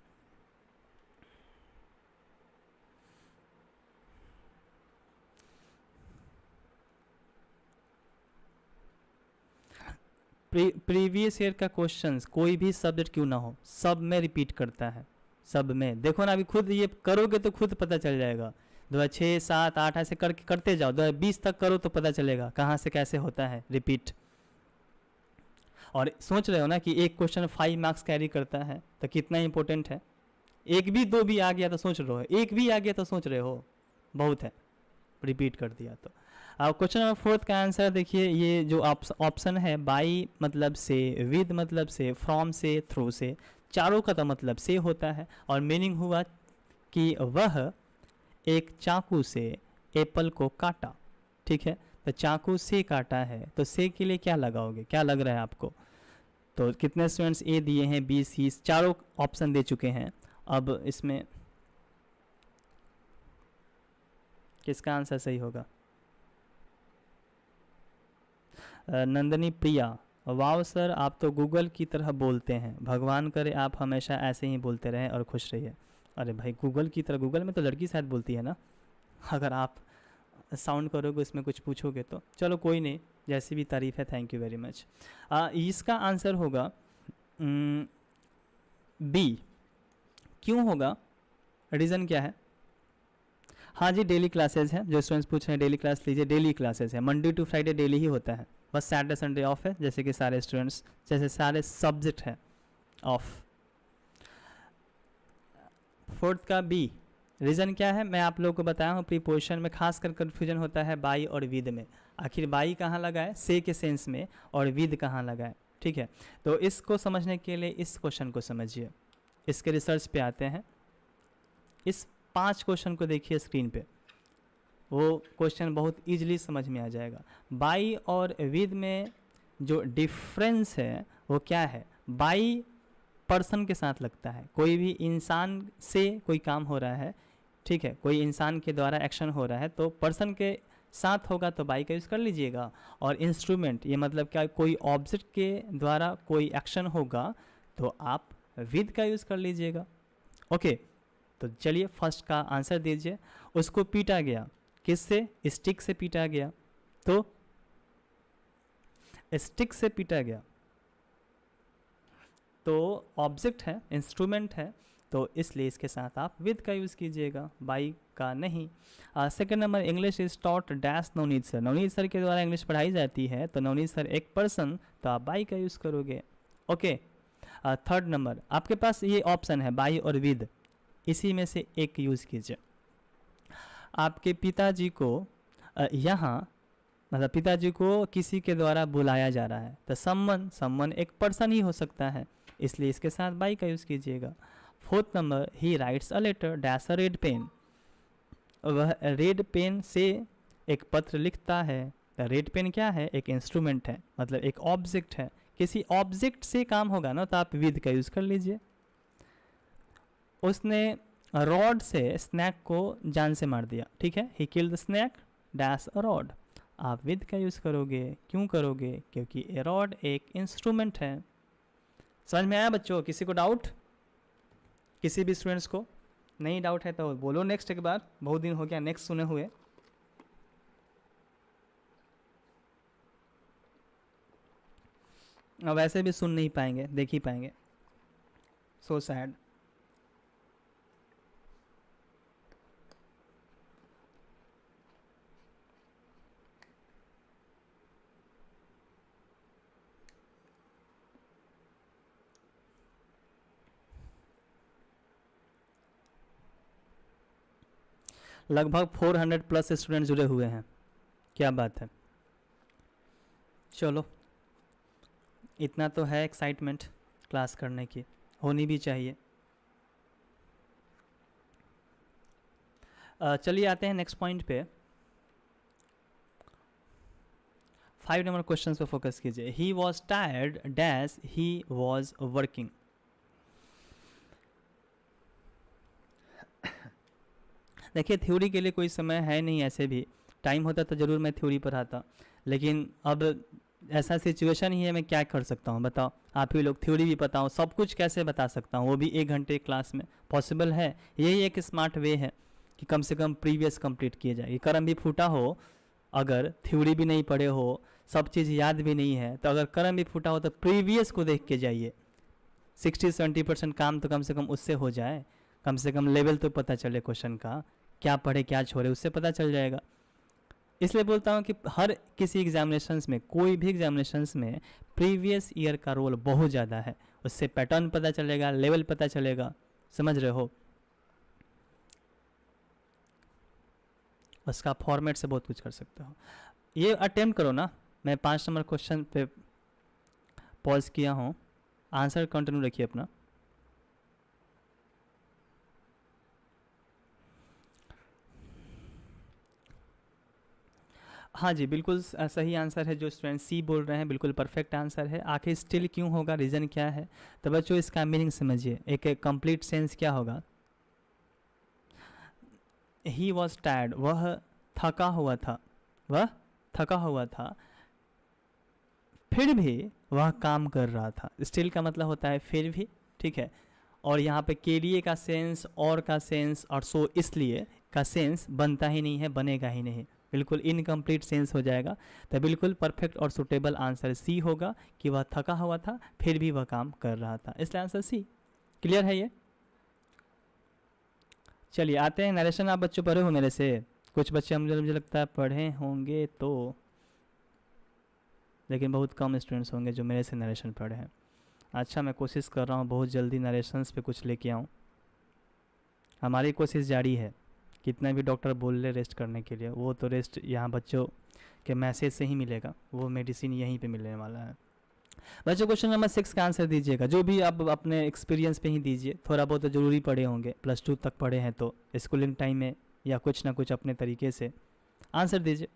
प्रीवियस ईयर का क्वेश्चंस कोई भी सब्जेक्ट क्यों ना हो, सब में रिपीट करता है, सब में। देखो ना, अभी खुद ये करोगे तो खुद पता चल जाएगा। 2006, 7, 8 ऐसे करते जाओ, 2020 तक करो तो पता चलेगा कहाँ से कैसे होता है रिपीट। और सोच रहे हो ना कि एक क्वेश्चन 5 मार्क्स कैरी करता है तो कितना इंपॉर्टेंट है। एक भी दो भी आ गया तो सोच रहे हो, एक भी आ गया तो सोच रहे हो, बहुत है, रिपीट कर दिया तो। अब क्वेश्चन नंबर 4 का आंसर देखिए, ये जो ऑप्शन है, बाई मतलब से, विद मतलब से, फ्रॉम से, थ्रू से, चारों का तो मतलब से होता है। और मीनिंग हुआ कि वह एक चाकू से एप्पल को काटा। ठीक है, तो चाकू से काटा है तो से के लिए क्या लगाओगे, क्या लग रहा है आपको? तो कितने स्टूडेंट्स ए दिए हैं, बी, सी, चारों ऑप्शन दे चुके हैं। अब इसमें किसका आंसर सही होगा? नंदनी प्रिया, वाव सर आप तो गूगल की तरह बोलते हैं, भगवान करे आप हमेशा ऐसे ही बोलते रहें और खुश रहिए। अरे भाई, गूगल की तरह, गूगल में तो लड़की शायद बोलती है ना, अगर आप साउंड करोगे उसमें कुछ पूछोगे तो। चलो कोई नहीं, जैसी भी तारीफ़ है, थैंक यू वेरी मच। इसका आंसर होगा बी। क्यों होगा, रीज़न क्या है? हाँ जी, डेली क्लासेस हैं, जो स्टूडेंट्स पूछ रहे हैं डेली क्लास लीजिए, डेली क्लासेस है, मंडे टू फ्राइडे डेली ही होता है, बस सैटरडे संडे ऑफ है, जैसे कि सारे स्टूडेंट्स, जैसे सारे सब्जेक्ट है ऑफ। 4th का बी, रीज़न क्या है मैं आप लोगों को बताया हूँ। प्रीपोजिशन में खासकर कन्फ्यूजन होता है बाई और विद में, आखिर बाई कहाँ लगाए से के सेंस में, और विद कहाँ लगाए। ठीक है, तो इसको समझने के लिए इस क्वेश्चन को समझिए, इसके रिसर्च पे आते हैं। इस 5 क्वेश्चन को देखिए स्क्रीन पे, वो क्वेश्चन बहुत इजीली समझ में आ जाएगा। बाई और विद में जो डिफरेंस है वो क्या है? बाई पर्सन के साथ लगता है, कोई भी इंसान से कोई काम हो रहा है, ठीक है, कोई इंसान के द्वारा एक्शन हो रहा है तो पर्सन के साथ होगा तो बाई का यूज़ कर लीजिएगा। और इंस्ट्रूमेंट, ये मतलब क्या, कोई ऑब्जेक्ट के द्वारा कोई एक्शन होगा तो आप विद का यूज़ कर लीजिएगा। ओके, तो चलिए फर्स्ट का आंसर दीजिए। उसको पीटा गया, किससे? स्टिक से पीटा गया, तो स्टिक से पीटा गया तो ऑब्जेक्ट है, इंस्ट्रूमेंट है, तो इसलिए इसके साथ आप विद का यूज़ कीजिएगा, बाई का नहीं। Second number, English is taught dash Navneet sir, Navneet sir के द्वारा इंग्लिश पढ़ाई जाती है तो नवनीत सर एक पर्सन, तो आप बाई का यूज़ करोगे। ओके, थर्ड नंबर, आपके पास ये ऑप्शन है बाई और विद, इसी में से एक यूज़ कीजिए। आपके पिताजी को यहाँ, मतलब पिताजी को किसी के द्वारा बुलाया जा रहा है तो समवन एक पर्सन ही हो सकता है, इसलिए इसके साथ बाई का यूज़ कीजिएगा। 4th number, he writes a letter dash a red pen, वह रेड पेन से एक पत्र लिखता है। रेड पेन क्या है? एक इंस्ट्रूमेंट है, मतलब एक ऑब्जेक्ट है, किसी ऑब्जेक्ट से काम होगा ना तो आप विद का यूज़ कर लीजिए। उसने रॉड से स्नैक को जान से मार दिया, ठीक है। He killed the snake dash a rod. आप विद का यूज़ करोगे, क्यों करोगे? क्योंकि ए रॉड एक इंस्ट्रूमेंट है। समझ में आया बच्चों? किसी को डाउट? किसी भी स्टूडेंट्स को नहीं डाउट है तो बोलो नेक्स्ट एक बार, बहुत दिन हो गया नेक्स्ट सुने हुए। अब ऐसे भी सुन नहीं पाएंगे, देख ही पाएंगे। So sad. लगभग 400 प्लस स्टूडेंट जुड़े हुए हैं, क्या बात है। चलो, इतना तो है एक्साइटमेंट क्लास करने की, होनी भी चाहिए। चलिए आते हैं नेक्स्ट पॉइंट पे। 5 नंबर क्वेश्चन पे फोकस कीजिए। He was tired dash he was working. देखिए, थ्योरी के लिए कोई समय है नहीं, ऐसे भी टाइम होता तो ज़रूर मैं थ्योरी पढ़ाता, लेकिन अब ऐसा सिचुएशन ही है, मैं क्या कर सकता हूँ बताओ। आप ही लोग थ्योरी भी बताओ, सब कुछ कैसे बता सकता हूँ, वो भी 1 घंटे क्लास में पॉसिबल है? यही एक स्मार्ट वे है कि कम से कम प्रीवियस कंप्लीट किए जाए। करम भी फूटा हो, अगर थ्योरी भी नहीं पढ़े हो, सब चीज़ याद भी नहीं है, तो अगर करम भी फूटा हो तो प्रीवियस को देख के जाइए। 60-70% काम तो कम से कम उससे हो जाए, कम से कम लेवल तो पता चले क्वेश्चन का, क्या पढ़े क्या छोड़े उससे पता चल जाएगा। इसलिए बोलता हूँ कि हर किसी एग्जामिनेशंस में, कोई भी एग्जामिनेशंस में प्रीवियस ईयर का रोल बहुत ज़्यादा है। उससे पैटर्न पता चलेगा, लेवल पता चलेगा, समझ रहे हो। उसका फॉर्मेट से बहुत कुछ कर सकते हो। ये अटेम्प्ट करो ना। मैं 5 नंबर क्वेश्चन पे पॉज किया हूँ, आंसर कंटिन्यू रखिए अपना। हाँ जी, बिल्कुल सही आंसर है जो स्टूडेंट सी बोल रहे हैं, बिल्कुल परफेक्ट आंसर है। आखिर स्टिल क्यों होगा, रीज़न क्या है? तो बच्चों इसका मीनिंग समझिए, एक कंप्लीट सेंस क्या होगा। ही वॉज टायर्ड, वह थका हुआ था, वह थका हुआ था, फिर भी वह काम कर रहा था। स्टिल का मतलब होता है फिर भी, ठीक है। और यहाँ पे के लिए का सेंस, और का सेंस, और सो इसलिए का सेंस बनता ही नहीं है, बनेगा ही नहीं, बिल्कुल इनकम्प्लीट सेंस हो जाएगा। तो बिल्कुल परफेक्ट और सुटेबल आंसर सी होगा कि वह थका हुआ था फिर भी वह काम कर रहा था, इसलिए आंसर सी। क्लियर है ये? चलिए आते हैं नरेशन। आप बच्चों पढ़े हो मेरे से? कुछ बच्चे मुझे लगता है पढ़े होंगे तो, लेकिन बहुत कम स्टूडेंट्स होंगे जो मेरे से नरेशन पढ़े हैं। अच्छा, मैं कोशिश कर रहा हूँ बहुत जल्दी नरेशंस पे कुछ लेके आऊँ। हमारी कोशिश जारी है, कितना भी डॉक्टर बोल ले रेस्ट करने के लिए, वो तो रेस्ट यहाँ बच्चों के मैसेज से ही मिलेगा, वो मेडिसिन यहीं पे मिलने वाला है। बच्चों क्वेश्चन नंबर 6 का आंसर दीजिएगा, जो भी आप अपने एक्सपीरियंस पे ही दीजिए, थोड़ा बहुत तो ज़रूरी पढ़े होंगे, +2 तक पढ़े हैं तो स्कूलिंग टाइम में, या कुछ ना कुछ अपने तरीके से आंसर दीजिए।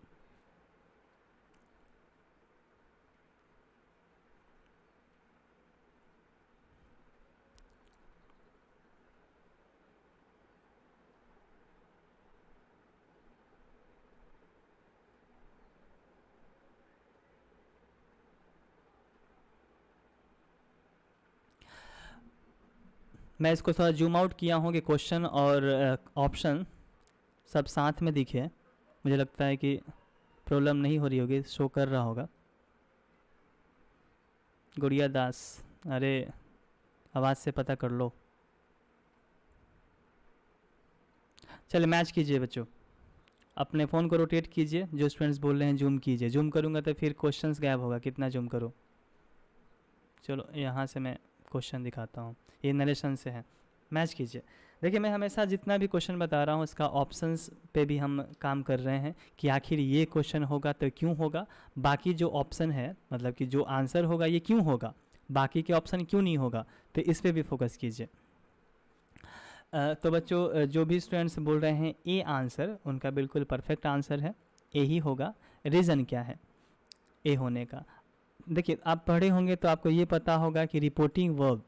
मैं इसको थोड़ा जूम आउट किया हूँ कि क्वेश्चन और ऑप्शन सब साथ में दिखे। मुझे लगता है कि प्रॉब्लम नहीं हो रही होगी, शो कर रहा होगा। गुड़िया दास, अरे आवाज़ से पता कर लो। चलिए मैच कीजिए बच्चों, अपने फ़ोन को रोटेट कीजिए, जो स्टूडेंट्स बोल रहे हैं जूम कीजिए। जूम करूँगा तो फिर क्वेश्चंस गायब होगा, कितना जूम करो। चलो यहाँ से मैं क्वेश्चन दिखाता हूँ, ये नरेशन से है, मैच कीजिए। देखिए, मैं हमेशा जितना भी क्वेश्चन बता रहा हूँ उसका ऑप्शंस पे भी हम काम कर रहे हैं कि आखिर ये क्वेश्चन होगा तो क्यों होगा, बाकी जो ऑप्शन है मतलब कि जो आंसर होगा ये क्यों होगा, बाकी के ऑप्शन क्यों नहीं होगा, तो इस पर भी फोकस कीजिए। तो बच्चों जो भी स्टूडेंट्स बोल रहे हैं ए आंसर, उनका बिल्कुल परफेक्ट आंसर है, ए ही होगा। रीज़न क्या है ए होने का? देखिए, आप पढ़े होंगे तो आपको ये पता होगा कि रिपोर्टिंग वर्ब,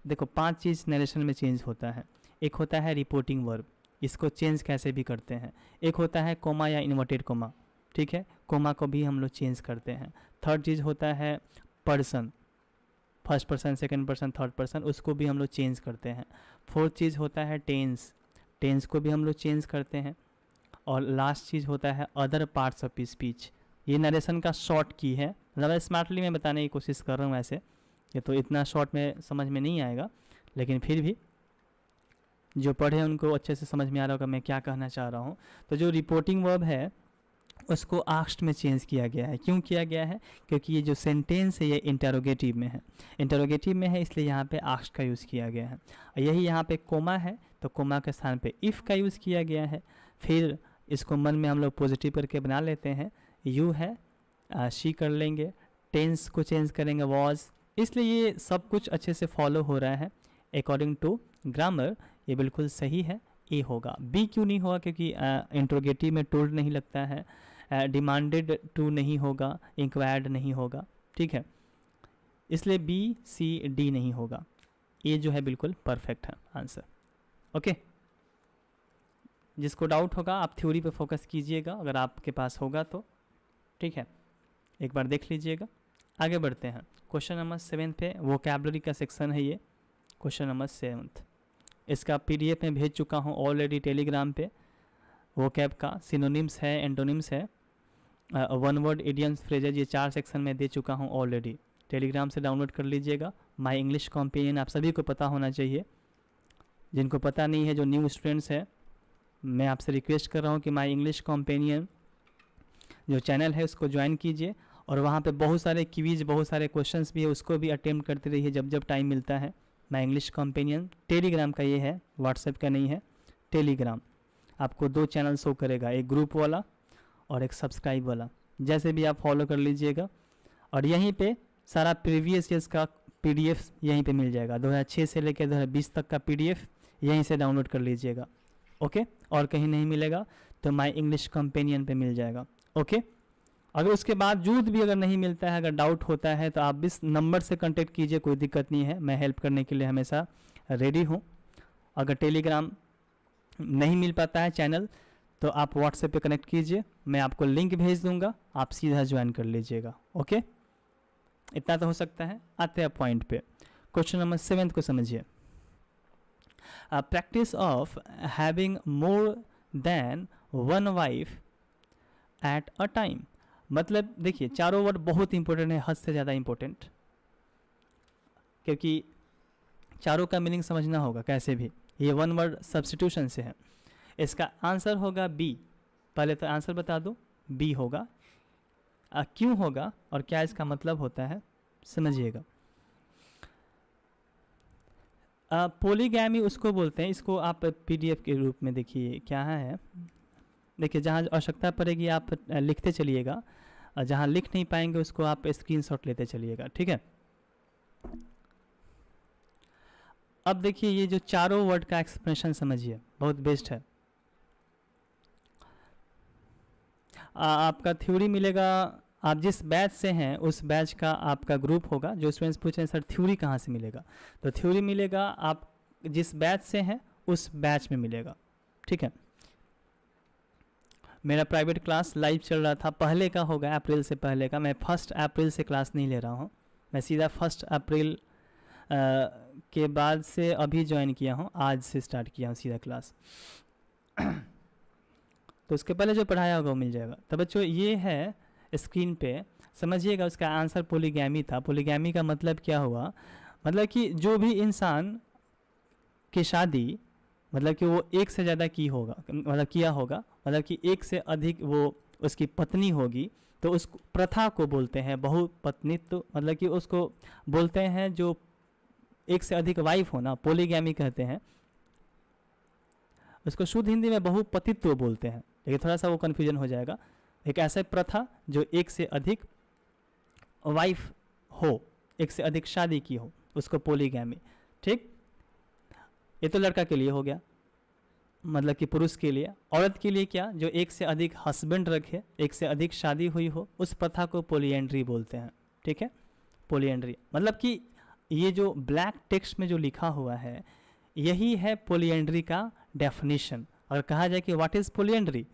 देखो 5 चीज़ नरेशन में चेंज होता है। एक होता है रिपोर्टिंग वर्ब, इसको चेंज कैसे भी करते हैं। एक होता है कोमा या इन्वर्टेड कोमा, ठीक है, कोमा को भी हम लोग चेंज करते हैं। थर्ड चीज़ होता है person, first person, second person, third person, उसको भी हम लोग चेंज करते हैं। फोर्थ चीज़ होता है टेंस, टेंस को भी हम लोग चेंज करते हैं। और लास्ट चीज़ होता है अदर पार्ट्स ऑफ स्पीच। ये नरेशन का शॉर्ट की है, ज़्यादा स्मार्टली मैं बताने की कोशिश कर रहा हूँ। ऐसे ये तो इतना शॉर्ट में समझ में नहीं आएगा, लेकिन फिर भी जो पढ़े उनको अच्छे से समझ में आ रहा होगा मैं क्या कहना चाह रहा हूँ। तो जो रिपोर्टिंग वर्ब है उसको आस्क्ड में चेंज किया गया है। क्यों किया गया है? क्योंकि ये जो सेंटेंस है ये इंटरोगेटिव में है, इंटरोगेटिव में है, इसलिए यहाँ पे आस्क्ड का यूज़ किया गया है। और यही यहाँ पे कोमा है तो कोमा के स्थान पे इफ़ का यूज़ किया गया है। फिर इसको मन में हम लोग पॉजिटिव करके बना लेते हैं, यू है, शी कर लेंगे, टेंस को चेंज करेंगे वॉज, इसलिए ये सब कुछ अच्छे से फॉलो हो रहा है अकॉर्डिंग टू ग्रामर। ये बिल्कुल सही है, ए होगा। बी क्यों नहीं होगा? क्योंकि इंट्रोगेटिव में टोल्ड नहीं लगता है, डिमांडेड टू नहीं होगा, इंक्वायर्ड नहीं होगा, ठीक है, इसलिए बी सी डी नहीं होगा। ए जो है बिल्कुल परफेक्ट है आंसर। ओके, जिसको डाउट होगा आप थ्योरी पे फोकस कीजिएगा अगर आपके पास होगा तो, ठीक है, एक बार देख लीजिएगा। आगे बढ़ते हैं क्वेश्चन नंबर 7 पे, वोकैबुलरी का सेक्शन है ये, क्वेश्चन नंबर 7। इसका पीडीएफ में भेज चुका हूँ ऑलरेडी टेलीग्राम पे। वोकैब का सिनोनिम्स है, एंटोनिम्स है, वन वर्ड, इडियम्स, फ्रेजेज, ये 4 सेक्शन में दे चुका हूँ ऑलरेडी। टेलीग्राम से डाउनलोड कर लीजिएगा। माई इंग्लिश कॉम्पेनियन आप सभी को पता होना चाहिए, जिनको पता नहीं है, जो न्यू स्टूडेंट्स है, मैं आपसे रिक्वेस्ट कर रहा हूँ कि माई इंग्लिश कॉम्पेनियन जो चैनल है उसको ज्वाइन कीजिए। और वहाँ पे बहुत सारे क्विज, बहुत सारे क्वेश्चंस भी है, उसको भी अटेम्प्ट करते रहिए जब जब टाइम मिलता है। माई इंग्लिश कॉम्पेनियन टेलीग्राम का ये है, व्हाट्सएप का नहीं है, टेलीग्राम। आपको 2 चैनल शो करेगा, एक ग्रुप वाला और एक सब्सक्राइब वाला, जैसे भी आप फॉलो कर लीजिएगा। और यहीं पे सारा प्रीवियस ईयर्स का पीडीएफ यहीं पे मिल जाएगा, 2006 से लेकर 2020 तक का पीडीएफ यहीं से डाउनलोड कर लीजिएगा। ओके, और कहीं नहीं मिलेगा तो माई इंग्लिश कॉम्पेनियन पे मिल जाएगा। ओके, अगर उसके बावजूद भी अगर नहीं मिलता है, अगर डाउट होता है तो आप इस नंबर से कांटेक्ट कीजिए, कोई दिक्कत नहीं है, मैं हेल्प करने के लिए हमेशा रेडी हूँ। अगर टेलीग्राम नहीं मिल पाता है चैनल तो आप व्हाट्सएप पे कनेक्ट कीजिए, मैं आपको लिंक भेज दूंगा, आप सीधा ज्वाइन कर लीजिएगा। ओके, इतना तो हो सकता है। आते हैं पॉइंट पे, क्वेश्चन नंबर 7 को समझिए। Practice of having more than one wife eight a time. मतलब देखिए, चारों वर्ड बहुत इंपॉर्टेंट है, हद से ज़्यादा इंपॉर्टेंट, क्योंकि चारों का मीनिंग समझना होगा कैसे भी। ये वन वर्ड सब्स्टिट्यूशन से है। इसका आंसर होगा बी। पहले तो आंसर बता दो, बी होगा। क्यों होगा और क्या इसका मतलब होता है समझिएगा। पोलीगैमी उसको बोलते हैं, इसको आप पीडीएफ के रूप में देखिए क्या है। देखिए, जहाँ आवश्यकता पड़ेगी आप लिखते चलिएगा, और जहाँ लिख नहीं पाएंगे उसको आप स्क्रीनशॉट लेते चलिएगा, ठीक है। अब देखिए, ये जो चारों वर्ड का एक्सप्रेशन समझिए, बहुत बेस्ट है। आपका थ्योरी मिलेगा, आप जिस बैच से हैं उस बैच का आपका ग्रुप होगा। जो स्टूडेंट्स पूछ रहे हैं सर थ्योरी कहाँ से मिलेगा, तो थ्योरी मिलेगा आप जिस बैच से हैं उस बैच में मिलेगा, ठीक है। मेरा प्राइवेट क्लास लाइव चल रहा था, पहले का होगा, अप्रैल से पहले का। मैं 1 अप्रैल से क्लास नहीं ले रहा हूँ, मैं सीधा 1 अप्रैल के बाद से अभी ज्वाइन किया हूँ, आज से स्टार्ट किया हूँ सीधा क्लास। तो उसके पहले जो पढ़ाया होगा वो मिल जाएगा। तो बच्चों ये है स्क्रीन पे, समझिएगा। उसका आंसर पोलीगैमी था। पोलीगैमी का मतलब क्या हुआ, मतलब कि जो भी इंसान की शादी, मतलब कि वो एक से ज़्यादा की होगा, मतलब किया होगा, मतलब कि एक से अधिक वो उसकी पत्नी होगी, तो उस प्रथा को बोलते हैं बहुपत्नित्व। मतलब कि उसको बोलते हैं जो एक से अधिक वाइफ होना, पोलीगैमी कहते हैं उसको। शुद्ध हिंदी में बहुपतित्व बोलते हैं, लेकिन थोड़ा सा वो कन्फ्यूजन हो जाएगा। एक ऐसा प्रथा जो एक से अधिक वाइफ हो, एक से अधिक शादी की हो, उसको पोलीगैमी, ठीक। ये तो लड़का के लिए हो गया, मतलब कि पुरुष के लिए। औरत के लिए क्या, जो एक से अधिक हस्बैंड रखे, एक से अधिक शादी हुई हो, उस प्रथा को पोलिएंड्री बोलते हैं, ठीक है। पोलिएंड्री मतलब कि ये जो ब्लैक टेक्स्ट में जो लिखा हुआ है, यही है पोलिएंड्री का डेफिनेशन। अगर कहा जाए कि what is polyandry,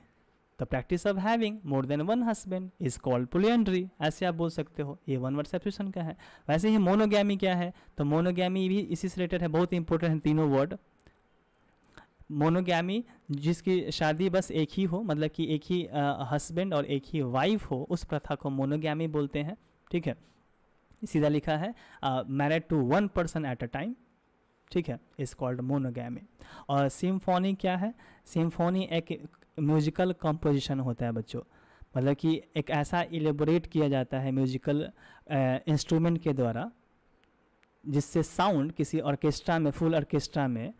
the practice of having more than one husband is called polyandry, ऐसे आप बोल सकते हो। ये वन वर्ड सब्स्टिट्यूशन का है। वैसे ही मोनोगैमी क्या है, तो मोनोगैमी भी इसी से रिलेटेड है, बहुत इंपॉर्टेंट है तीनों वर्ड। मोनोगैमी जिसकी शादी बस एक ही हो, मतलब कि एक ही हस्बैंड और एक ही वाइफ हो, उस प्रथा को मोनोगैमी बोलते हैं। ठीक है, सीधा लिखा है married to one person at a time, ठीक है, इज कॉल्ड मोनोगैमी। और सिम्फोनी क्या है, सिम्फोनी एक म्यूजिकल कंपोजिशन होता है बच्चों, मतलब कि एक ऐसा इलेबोरेट किया जाता है म्यूजिकल इंस्ट्रूमेंट के द्वारा जिससे साउंड किसी ऑर्केस्ट्रा में, फुल ऑर्केस्ट्रा में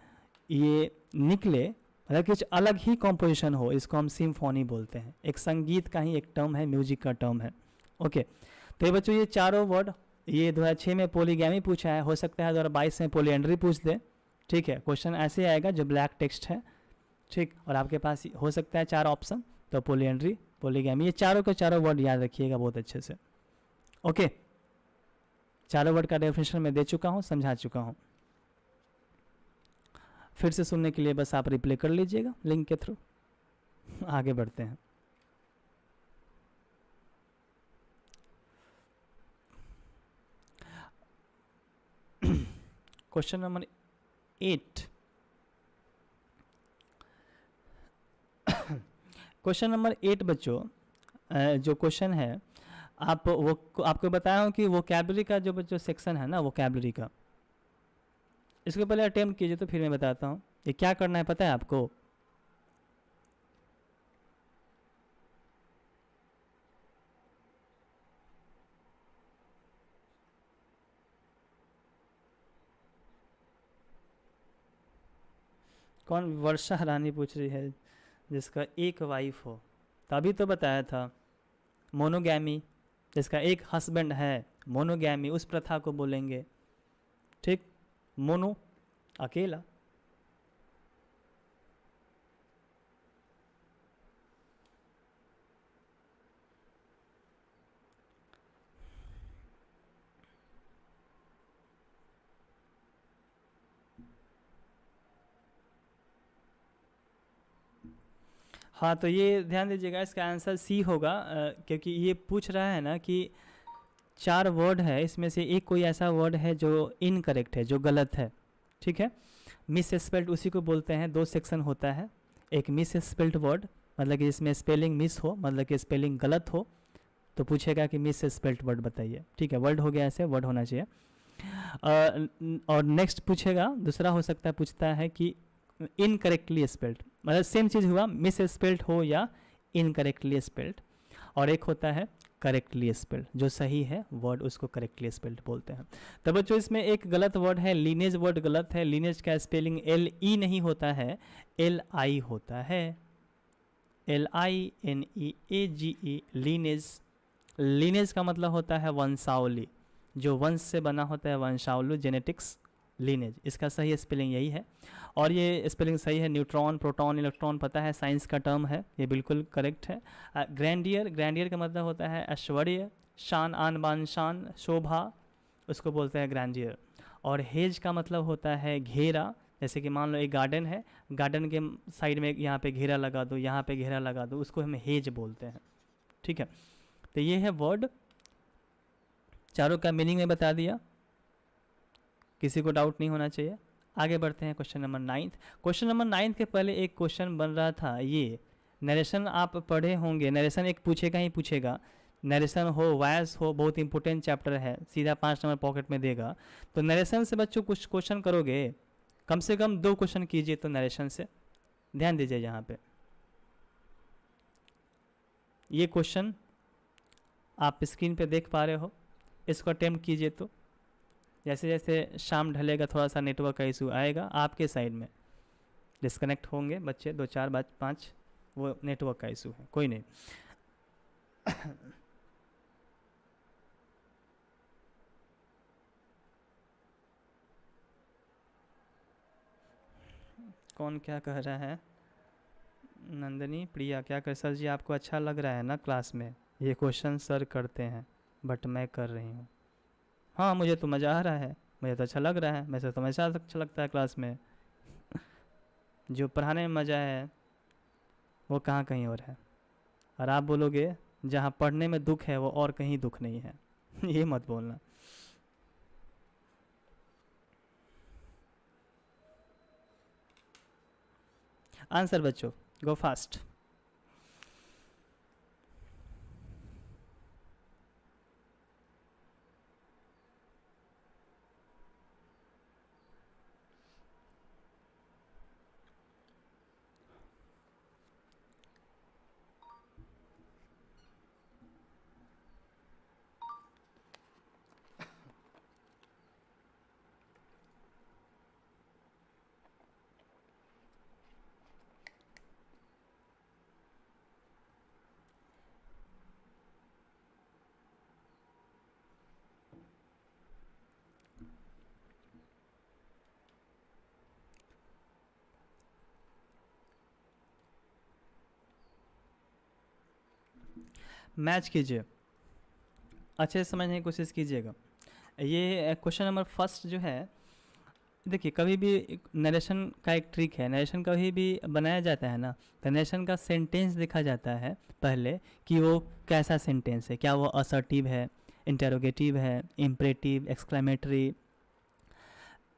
ये निकले, मतलब कुछ अलग ही कंपोजिशन हो, इसको हम सिम्फोनी बोलते हैं। एक संगीत का ही एक टर्म है, म्यूजिक का टर्म है। ओके, तो ये बच्चों ये चारों वर्ड, ये 2006 में पोलीगैमी पूछा है, हो सकता है 2022 में पोलिएंड्री पूछ दे। ठीक है, क्वेश्चन ऐसे आएगा जो ब्लैक टेक्स्ट है, ठीक, और आपके पास हो सकता है 4 ऑप्शन, तो पोलिएंड्री, पोलीगैमी, ये चारों के चारों वर्ड याद रखिएगा बहुत अच्छे से। ओके, चारों वर्ड का डेफिनेशन मैं दे चुका हूँ, समझा चुका हूँ। फिर से सुनने के लिए बस आप रिप्ले कर लीजिएगा लिंक के थ्रू। आगे बढ़ते हैं। Question number 8। क्वेश्चन नंबर 8 बच्चों, जो क्वेश्चन है आपको बताया हूँ कि वोकैबुलरी का जो बच्चों सेक्शन है ना, वोकैबुलरी का, इसको पहले अटेम्प्ट कीजिए तो फिर मैं बताता हूँ ये क्या करना है, पता है आपको? कौन? वर्षा रानी पूछ रही है जिसका एक वाइफ हो, तभी तो बताया था। मोनोगैमी, जिसका एक हस्बैंड है, मोनोगैमी, उस प्रथा को बोलेंगे। ठीक, मोनो अकेला, हाँ, तो ये ध्यान दीजिएगा, इसका आंसर सी होगा, क्योंकि ये पूछ रहा है ना कि 4 वर्ड है, इसमें से एक कोई ऐसा वर्ड है जो इनकरेक्ट है, जो गलत है। ठीक है, मिस स्पेल्ड उसी को बोलते हैं। 2 सेक्शन होता है, एक मिस स्पेल्ड वर्ड, मतलब कि जिसमें स्पेलिंग मिस हो, मतलब कि स्पेलिंग गलत हो, तो पूछेगा कि मिस स्पेल्ड वर्ड बताइए। ठीक है, वर्ड हो गया, ऐसे वर्ड होना चाहिए। और नेक्स्ट पूछेगा, दूसरा हो सकता है, पूछता है कि इनकरेक्टली स्पेल्ड, मतलब सेम चीज़ हुआ, मिस स्पेल्ड हो या इनकरेक्टली स्पेल्ड। और एक होता है करेक्टली स्पेल्ड, जो सही है वर्ड उसको करेक्टली स्पेल्ड बोलते हैं। तो बच्चों इसमें एक गलत वर्ड है, लीनेज वर्ड गलत है। लीनेज का स्पेलिंग LE नहीं होता है, LI होता है, LINEAGE, लीनेज। लीनेज का मतलब होता है वंशावली, जो वंश से बना होता है, वंशावली, जेनेटिक्स, लीनेज, इसका सही स्पेलिंग यही है। और ये स्पेलिंग सही है, न्यूट्रॉन, प्रोटॉन, इलेक्ट्रॉन, पता है साइंस का टर्म है, ये बिल्कुल करेक्ट है। ग्रैंडियर, ग्रैंडियर का मतलब होता है ऐश्वर्य, शान, आन बान शान, शोभा, उसको बोलते हैं ग्रैंडियर। और हेज का मतलब होता है घेरा, जैसे कि मान लो एक गार्डन है, गार्डन के साइड में यहाँ पे घेरा लगा दो, यहाँ पे घेरा लगा दो, उसको हम हेज बोलते हैं। ठीक है, तो ये है वर्ड, चारों का मीनिंग में बता दिया, किसी को डाउट नहीं होना चाहिए। आगे बढ़ते हैं क्वेश्चन नंबर 9। क्वेश्चन नंबर 9 के पहले एक क्वेश्चन बन रहा था, ये नरेशन आप पढ़े होंगे, नरेशन एक पूछेगा ही पूछेगा, नरेशन हो, वॉयस हो, बहुत इंपॉर्टेंट चैप्टर है, सीधा 5 नंबर पॉकेट में देगा। तो नरेशन से बच्चों कुछ क्वेश्चन करोगे, कम से कम 2 क्वेश्चन कीजिए तो नरेशन से, ध्यान दीजिए यहाँ पे। ये क्वेश्चन आप स्क्रीन पे देख पा रहे हो, इसको अटेम्प्ट कीजिए। तो जैसे जैसे शाम ढलेगा थोड़ा सा नेटवर्क का इशू आएगा, आपके साइड में डिस्कनेक्ट होंगे बच्चे 2 4 5, वो नेटवर्क का इशू है, कोई नहीं। कौन क्या कह रहा है? नंदनी, प्रिया क्या कर, सर जी आपको अच्छा लग रहा है ना क्लास में? ये क्वेश्चन सर करते हैं बट मैं कर रही हूँ। हाँ, मुझे तो मज़ा आ रहा है, मुझे तो अच्छा लग रहा है, वैसे तो हमेशा अच्छा लगता है क्लास में, जो पढ़ाने में मज़ा है वो कहाँ कहीं और है, और आप बोलोगे जहाँ पढ़ने में दुख है वो और कहीं दुख नहीं है। ये मत बोलना। आंसर बच्चों, गो फास्ट। मैच कीजिए, अच्छे से समझने की कोशिश कीजिएगा। ये क्वेश्चन नंबर फर्स्ट जो है, देखिए कभी भी नरेशन का एक ट्रिक है, नरेशन कभी भी बनाया जाता है ना, तो नरेशन का सेंटेंस देखा जाता है पहले कि वो कैसा सेंटेंस है, क्या वो असर्टिव है, इंटेरोगेटिव है, इम्परेटिव, एक्सक्लेमेटरी,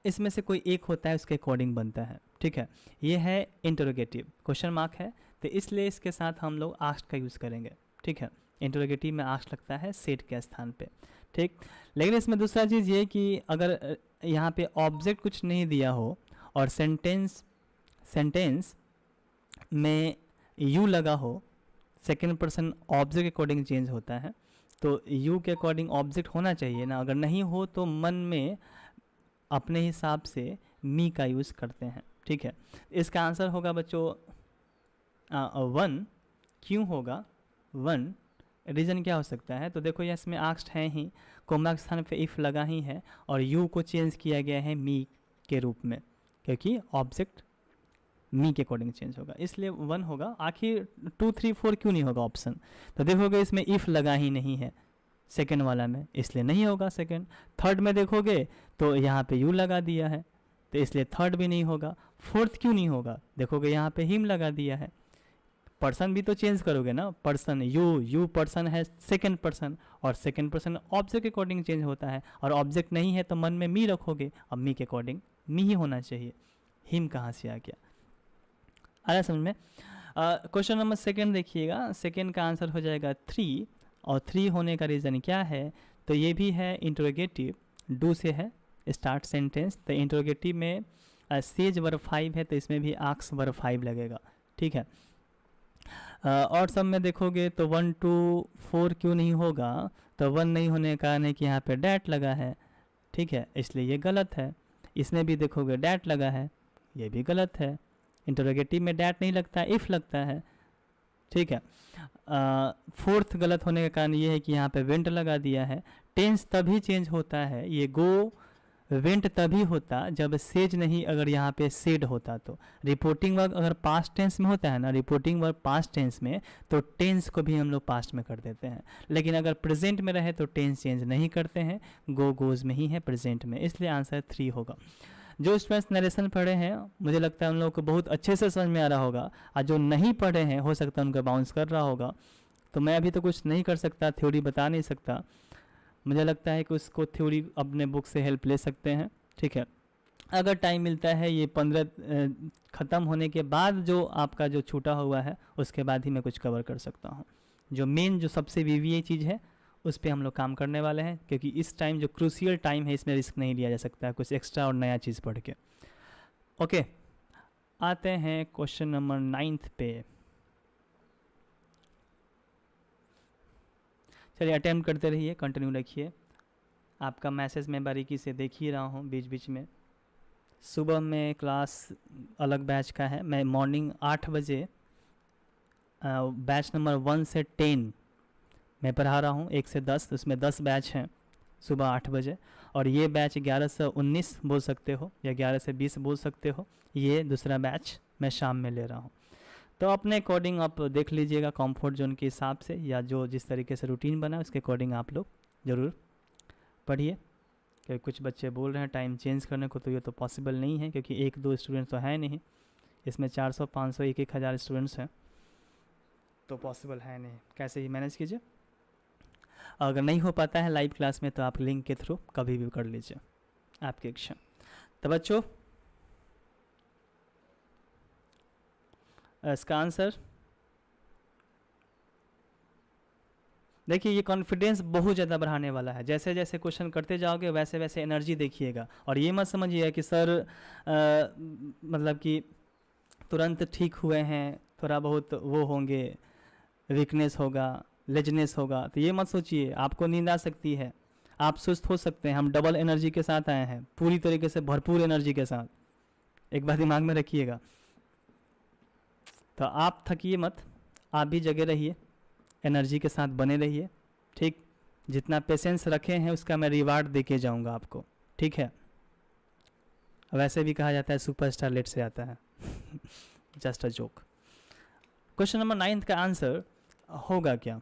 इसमें से कोई एक होता है, उसके अकॉर्डिंग बनता है। ठीक है, ये है इंटरोगेटिव, क्वेश्चन मार्क है, तो इसलिए इसके साथ हम लोग आस्क्ड का यूज़ करेंगे। ठीक है, इंटरोगेटिव में आस्क्ड लगता है सेट के स्थान पे। ठीक, लेकिन इसमें दूसरा चीज़ ये कि अगर यहाँ पे ऑब्जेक्ट कुछ नहीं दिया हो और सेंटेंस में यू लगा हो, सेकेंड पर्सन ऑब्जेक्ट के अकॉर्डिंग चेंज होता है, तो यू के अकॉर्डिंग ऑब्जेक्ट होना चाहिए ना। अगर नहीं हो तो मन में अपने हिसाब से मी का यूज़ करते हैं। ठीक है, इसका आंसर होगा बच्चों 1। क्यों होगा 1? रीज़न क्या हो सकता है? तो देखो ये इसमें आस्क्ड है ही, कोमा के स्थान पे इफ़ लगा ही है, और यू को चेंज किया गया है मी के रूप में, क्योंकि ऑब्जेक्ट मी के अकॉर्डिंग चेंज होगा, इसलिए 1 होगा। आखिर 2, 3, 4 क्यों नहीं होगा ऑप्शन? तो देखोगे इसमें इफ़ लगा ही नहीं है सेकेंड वाला में, इसलिए नहीं होगा सेकेंड। थर्ड में देखोगे तो यहाँ पे यू लगा दिया है, तो इसलिए थर्ड भी नहीं होगा। फोर्थ क्यों नहीं होगा? देखोगे यहाँ पे हिम लगा दिया है, पर्सन भी तो चेंज करोगे ना, पर्सन यू पर्सन है सेकेंड पर्सन, और सेकेंड पर्सन ऑब्जेक्ट के अकॉर्डिंग चेंज होता है, और ऑब्जेक्ट नहीं है तो मन में मी रखोगे, अब मी के अकॉर्डिंग मी ही होना चाहिए, हिम कहाँ से आ गया? आया समझ में? क्वेश्चन नंबर सेकेंड देखिएगा, सेकेंड का आंसर हो जाएगा 3, और 3 होने का रीज़न क्या है? तो ये भी है इंटरोगेटिव, डू से है स्टार्ट सेंटेंस, तो इंटरोगेटिव में सेज वर्ब 5 है, तो इसमें भी आक्स वर्ब 5 लगेगा। ठीक है, और सब में देखोगे तो 1, 2, 4 क्यों नहीं होगा? तो 1 नहीं होने का कारण है कि यहाँ पे डैट लगा है। ठीक है, इसलिए ये गलत है। इसमें भी देखोगे डैट लगा है, ये भी गलत है। इंटरोगेटिव में डैट नहीं लगता है, इफ़ लगता है। ठीक है, फोर्थ गलत होने का कारण ये है कि यहाँ पे वेंट लगा दिया है। टेंस तभी चेंज होता है, ये गो वेंट तभी होता जब सेज नहीं, अगर यहाँ पे सेड होता तो। रिपोर्टिंग वर्क अगर पास्ट टेंस में होता है ना, रिपोर्टिंग वर्क पास्ट टेंस में, तो टेंस को भी हम लोग पास्ट में कर देते हैं, लेकिन अगर प्रेजेंट में रहे तो टेंस चेंज नहीं करते हैं, गो गोज में ही है प्रेजेंट में, इसलिए आंसर 3 होगा। जो स्टूडेंट्स नरेशन पढ़े हैं, मुझे लगता है उन लोगों को बहुत अच्छे से समझ में आ रहा होगा, और जो नहीं पढ़े हैं हो सकता है उनका बाउंस कर रहा होगा। तो मैं अभी तो कुछ नहीं कर सकता, थ्योरी बता नहीं सकता, मुझे लगता है कि उसको थ्योरी अपने बुक से हेल्प ले सकते हैं। ठीक है, अगर टाइम मिलता है ये 15 ख़त्म होने के बाद, जो आपका जो छूटा हुआ है उसके बाद ही मैं कुछ कवर कर सकता हूँ। जो मेन जो सबसे वीवीए चीज़ है उस पर हम लोग काम करने वाले हैं, क्योंकि इस टाइम जो क्रूशियल टाइम है इसमें रिस्क नहीं लिया जा सकता है कुछ एक्स्ट्रा और नया चीज़ पढ़ के। ओके, आते हैं क्वेश्चन नंबर 9 पे। चलिए अटेम्प्ट करते रहिए, कंटिन्यू रखिए। आपका मैसेज मैं बारीकी से देख ही रहा हूँ बीच बीच में। सुबह में क्लास अलग बैच का है, मैं मॉर्निंग 8 बजे बैच नंबर 1 से 10 मैं पढ़ा रहा हूँ, 1 से 10, उसमें 10 बैच हैं सुबह 8 बजे, और ये बैच 11 से 19 बोल सकते हो या 11 से 20 बोल सकते हो, ये दूसरा बैच मैं शाम में ले रहा हूँ। तो अपने अकॉर्डिंग आप देख लीजिएगा कंफर्ट जोन के हिसाब से, या जो जिस तरीके से रूटीन बना उसके अकॉर्डिंग आप लोग ज़रूर पढ़िए। क्योंकि कुछ बच्चे बोल रहे हैं टाइम चेंज करने को, तो ये तो पॉसिबल नहीं है, क्योंकि 1-2 स्टूडेंट तो है नहीं, इसमें 400 500 1,000 स्टूडेंट्स हैं, तो पॉसिबल है नहीं, कैसे ही मैनेज कीजिए। अगर नहीं हो पाता है लाइव क्लास में तो आप लिंक के थ्रू कभी भी कर लीजिए, आपकी इच्छा। तो बच्चों इसका आंसर देखिए, ये कॉन्फिडेंस बहुत ज़्यादा बढ़ाने वाला है। जैसे जैसे क्वेश्चन करते जाओगे वैसे वैसे एनर्जी देखिएगा, और ये मत समझिए कि सर मतलब कि तुरंत ठीक हुए हैं, थोड़ा बहुत वो होंगे, वीकनेस होगा, लेजनेस होगा, तो ये मत सोचिए। आपको नींद आ सकती है, आप सुस्त हो सकते हैं, हम डबल एनर्जी के साथ आए हैं, पूरी तरीके से भरपूर एनर्जी के साथ, एक बात दिमाग में रखिएगा। तो आप थकिए मत, आप भी जगे रहिए, एनर्जी के साथ बने रहिए, ठीक। जितना पेशेंस रखे हैं उसका मैं रिवार्ड दे के जाऊँगा आपको, ठीक है। वैसे भी कहा जाता है सुपरस्टार लेट से आता है just a joke. Question number 9 का आंसर होगा क्या?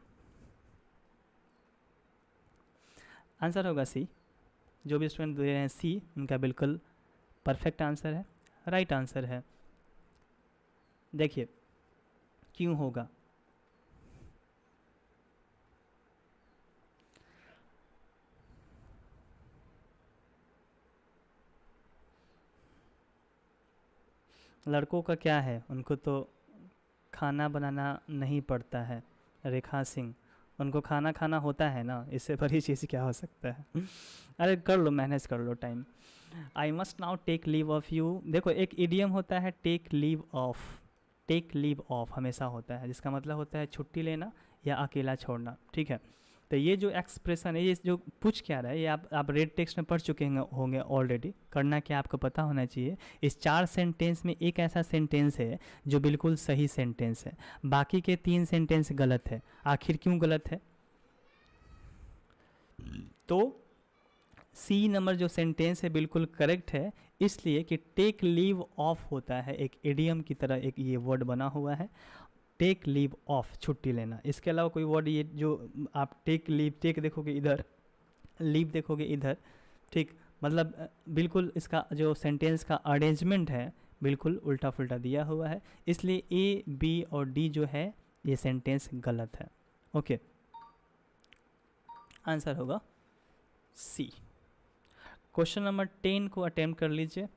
आंसर होगा सी। जो भी स्टूडेंट दे रहे हैं सी, उनका बिल्कुल परफेक्ट आंसर है, राइट आंसर है। देखिए क्यों होगा, लड़कों का क्या है, उनको तो खाना बनाना नहीं पड़ता है। रेखा सिंह, उनको खाना खाना होता है ना, इससे बड़ी चीज़ क्या हो सकता है अरे कर लो, मैनेज कर लो time. I must now take leave of you. देखो एक इडियम होता है take leave of, take leave of हमेशा होता है, जिसका मतलब होता है छुट्टी लेना या अकेला छोड़ना, ठीक है। तो ये जो एक्सप्रेशन है, ये जो पूछ क्या रहा है, ये आप रेड टेक्स्ट में पढ़ चुके होंगे ऑलरेडी। करना क्या आपको पता होना चाहिए, इस 4 सेंटेंस में एक ऐसा सेंटेंस है जो बिल्कुल सही सेंटेंस है, बाकी के 3 सेंटेंस गलत है। आखिर क्यों गलत है? तो सी नंबर जो सेंटेंस है बिल्कुल करेक्ट है, इसलिए कि टेक लीव ऑफ होता है, एक इडियम की तरह एक ये वर्ड बना हुआ है, टेक लीव ऑफ, छुट्टी लेना। इसके अलावा कोई वर्ड ये जो आप टेक लीव, टेक देखोगे इधर, लीव देखोगे इधर, ठीक, मतलब बिल्कुल इसका जो सेंटेंस का अरेंजमेंट है बिल्कुल उल्टा फुल्टा दिया हुआ है, इसलिए ए बी और डी जो है ये सेंटेंस गलत है। ओके, आंसर होगा सी। क्वेश्चन नंबर 10 को अटेम्प्ट कर लीजिए।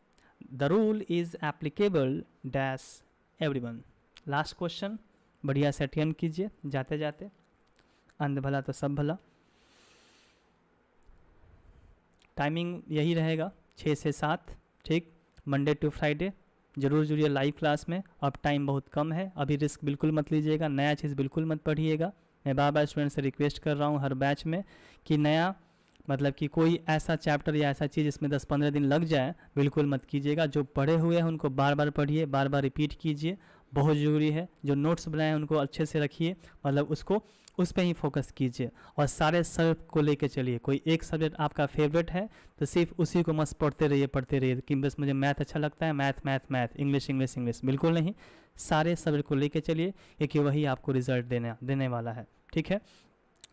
The rule is applicable dash everyone. Last question, बढ़िया से अटेम्प्ट कीजिए जाते जाते, अंध भला तो सब भला। टाइमिंग यही रहेगा 6 से 7, ठीक, मंडे टू फ्राइडे। जरूर जुड़िए लाइव क्लास में, अब टाइम बहुत कम है, अभी रिस्क बिल्कुल मत लीजिएगा, नया चीज़ बिल्कुल मत पढ़िएगा। मैं बार बार स्टूडेंट से रिक्वेस्ट कर रहा हूँ हर बैच में कि नया मतलब कि कोई ऐसा चैप्टर या ऐसा चीज़ इसमें 10-15 दिन लग जाए बिल्कुल मत कीजिएगा। जो पढ़े हुए हैं उनको बार बार पढ़िए, बार बार रिपीट कीजिए, बहुत ज़रूरी है। जो नोट्स बनाए हैं उनको अच्छे से रखिए, मतलब उसको उस पर ही फोकस कीजिए, और सारे सब्जेक्ट को लेके चलिए। कोई एक सब्जेक्ट आपका फेवरेट है तो सिर्फ उसी को मस्त पढ़ते रहिए कि बस मुझे मैथ अच्छा लगता है, math math math, English English English, बिल्कुल नहीं। सारे सब्जेक्ट को लेके चलिए, क्योंकि वही आपको रिजल्ट देने वाला है, ठीक है।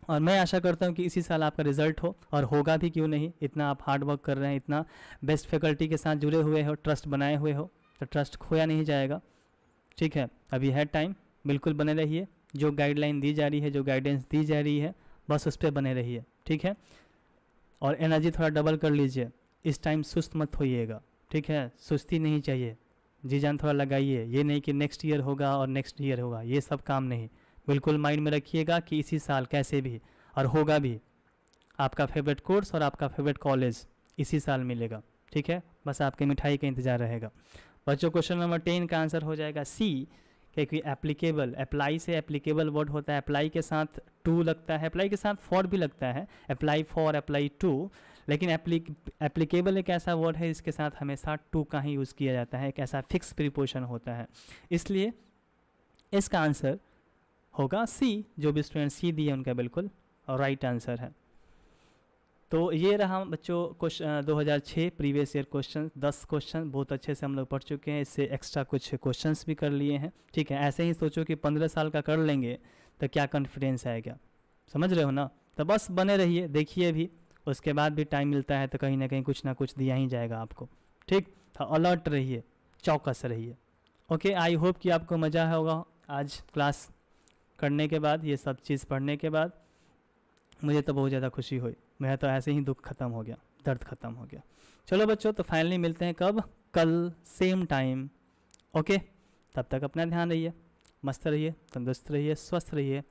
और मैं आशा करता हूँ कि इसी साल आपका रिजल्ट हो, और होगा भी, क्यों नहीं। इतना आप हार्ड वर्क कर रहे हैं, इतना बेस्ट फैकल्टी के साथ जुड़े हुए हो, ट्रस्ट बनाए हुए हो, तो ट्रस्ट खोया नहीं जाएगा, ठीक है। अभी है टाइम, बिल्कुल बने रहिए। जो गाइडलाइन दी जा रही है, जो गाइडेंस दी जा रही है, बस उस पर बने रहिए, ठीक है। और एनर्जी थोड़ा डबल कर लीजिए, इस टाइम सुस्त मत होइएगा, ठीक है। सुस्ती नहीं चाहिए, जी जान थोड़ा लगाइए। ये नहीं कि नेक्स्ट ईयर होगा और नेक्स्ट ईयर होगा, ये सब काम नहीं। बिल्कुल माइंड में रखिएगा कि इसी साल कैसे भी, और होगा भी, आपका फेवरेट कोर्स और आपका फेवरेट कॉलेज इसी साल मिलेगा, ठीक है। बस आपके मिठाई का इंतज़ार रहेगा। बच्चों क्वेश्चन नंबर 10 का आंसर हो जाएगा सी, क्योंकि एप्लीकेबल, अप्लाई से एप्लीकेबल वर्ड होता है, अप्लाई के साथ टू लगता है, अप्लाई के साथ फॉर भी लगता है, अप्लाई फॉर, अप्लाई टू, लेकिन एप्लीकेबल एक ऐसा वर्ड है इसके साथ हमेशा टू का ही यूज़ किया जाता है, एक ऐसा फिक्स प्रीपोजिशन होता है, इसलिए इसका आंसर होगा सी। जो भी स्टूडेंट सी दिए उनका बिल्कुल राइट आंसर है। तो ये रहा बच्चों question 2006 previous year question, 10 question बहुत अच्छे से हम लोग पढ़ चुके हैं, इससे एक्स्ट्रा कुछ क्वेश्चंस भी कर लिए हैं, ठीक है। ऐसे ही सोचो कि 15 साल का कर लेंगे तो क्या कॉन्फिडेंस आएगा, समझ रहे हो ना। तो बस बने रहिए, देखिए भी, उसके बाद भी टाइम मिलता है तो कहीं ना कहीं कुछ ना कुछ दिया ही जाएगा आपको, ठीक। तो अलर्ट रहिए, चौकस रहिए, ओके, आई होप कि आपको मज़ा होगा आज क्लास करने के बाद, ये सब चीज़ पढ़ने के बाद। मुझे तो बहुत ज़्यादा खुशी हुई, मेरा तो ऐसे ही दुख ख़त्म हो गया, दर्द ख़त्म हो गया। चलो बच्चों, तो फाइनली मिलते हैं कब? कल सेम टाइम। ओके, तब तक अपना ध्यान रहिए, मस्त रहिए, तंदुरुस्त रहिए, स्वस्थ रहिए।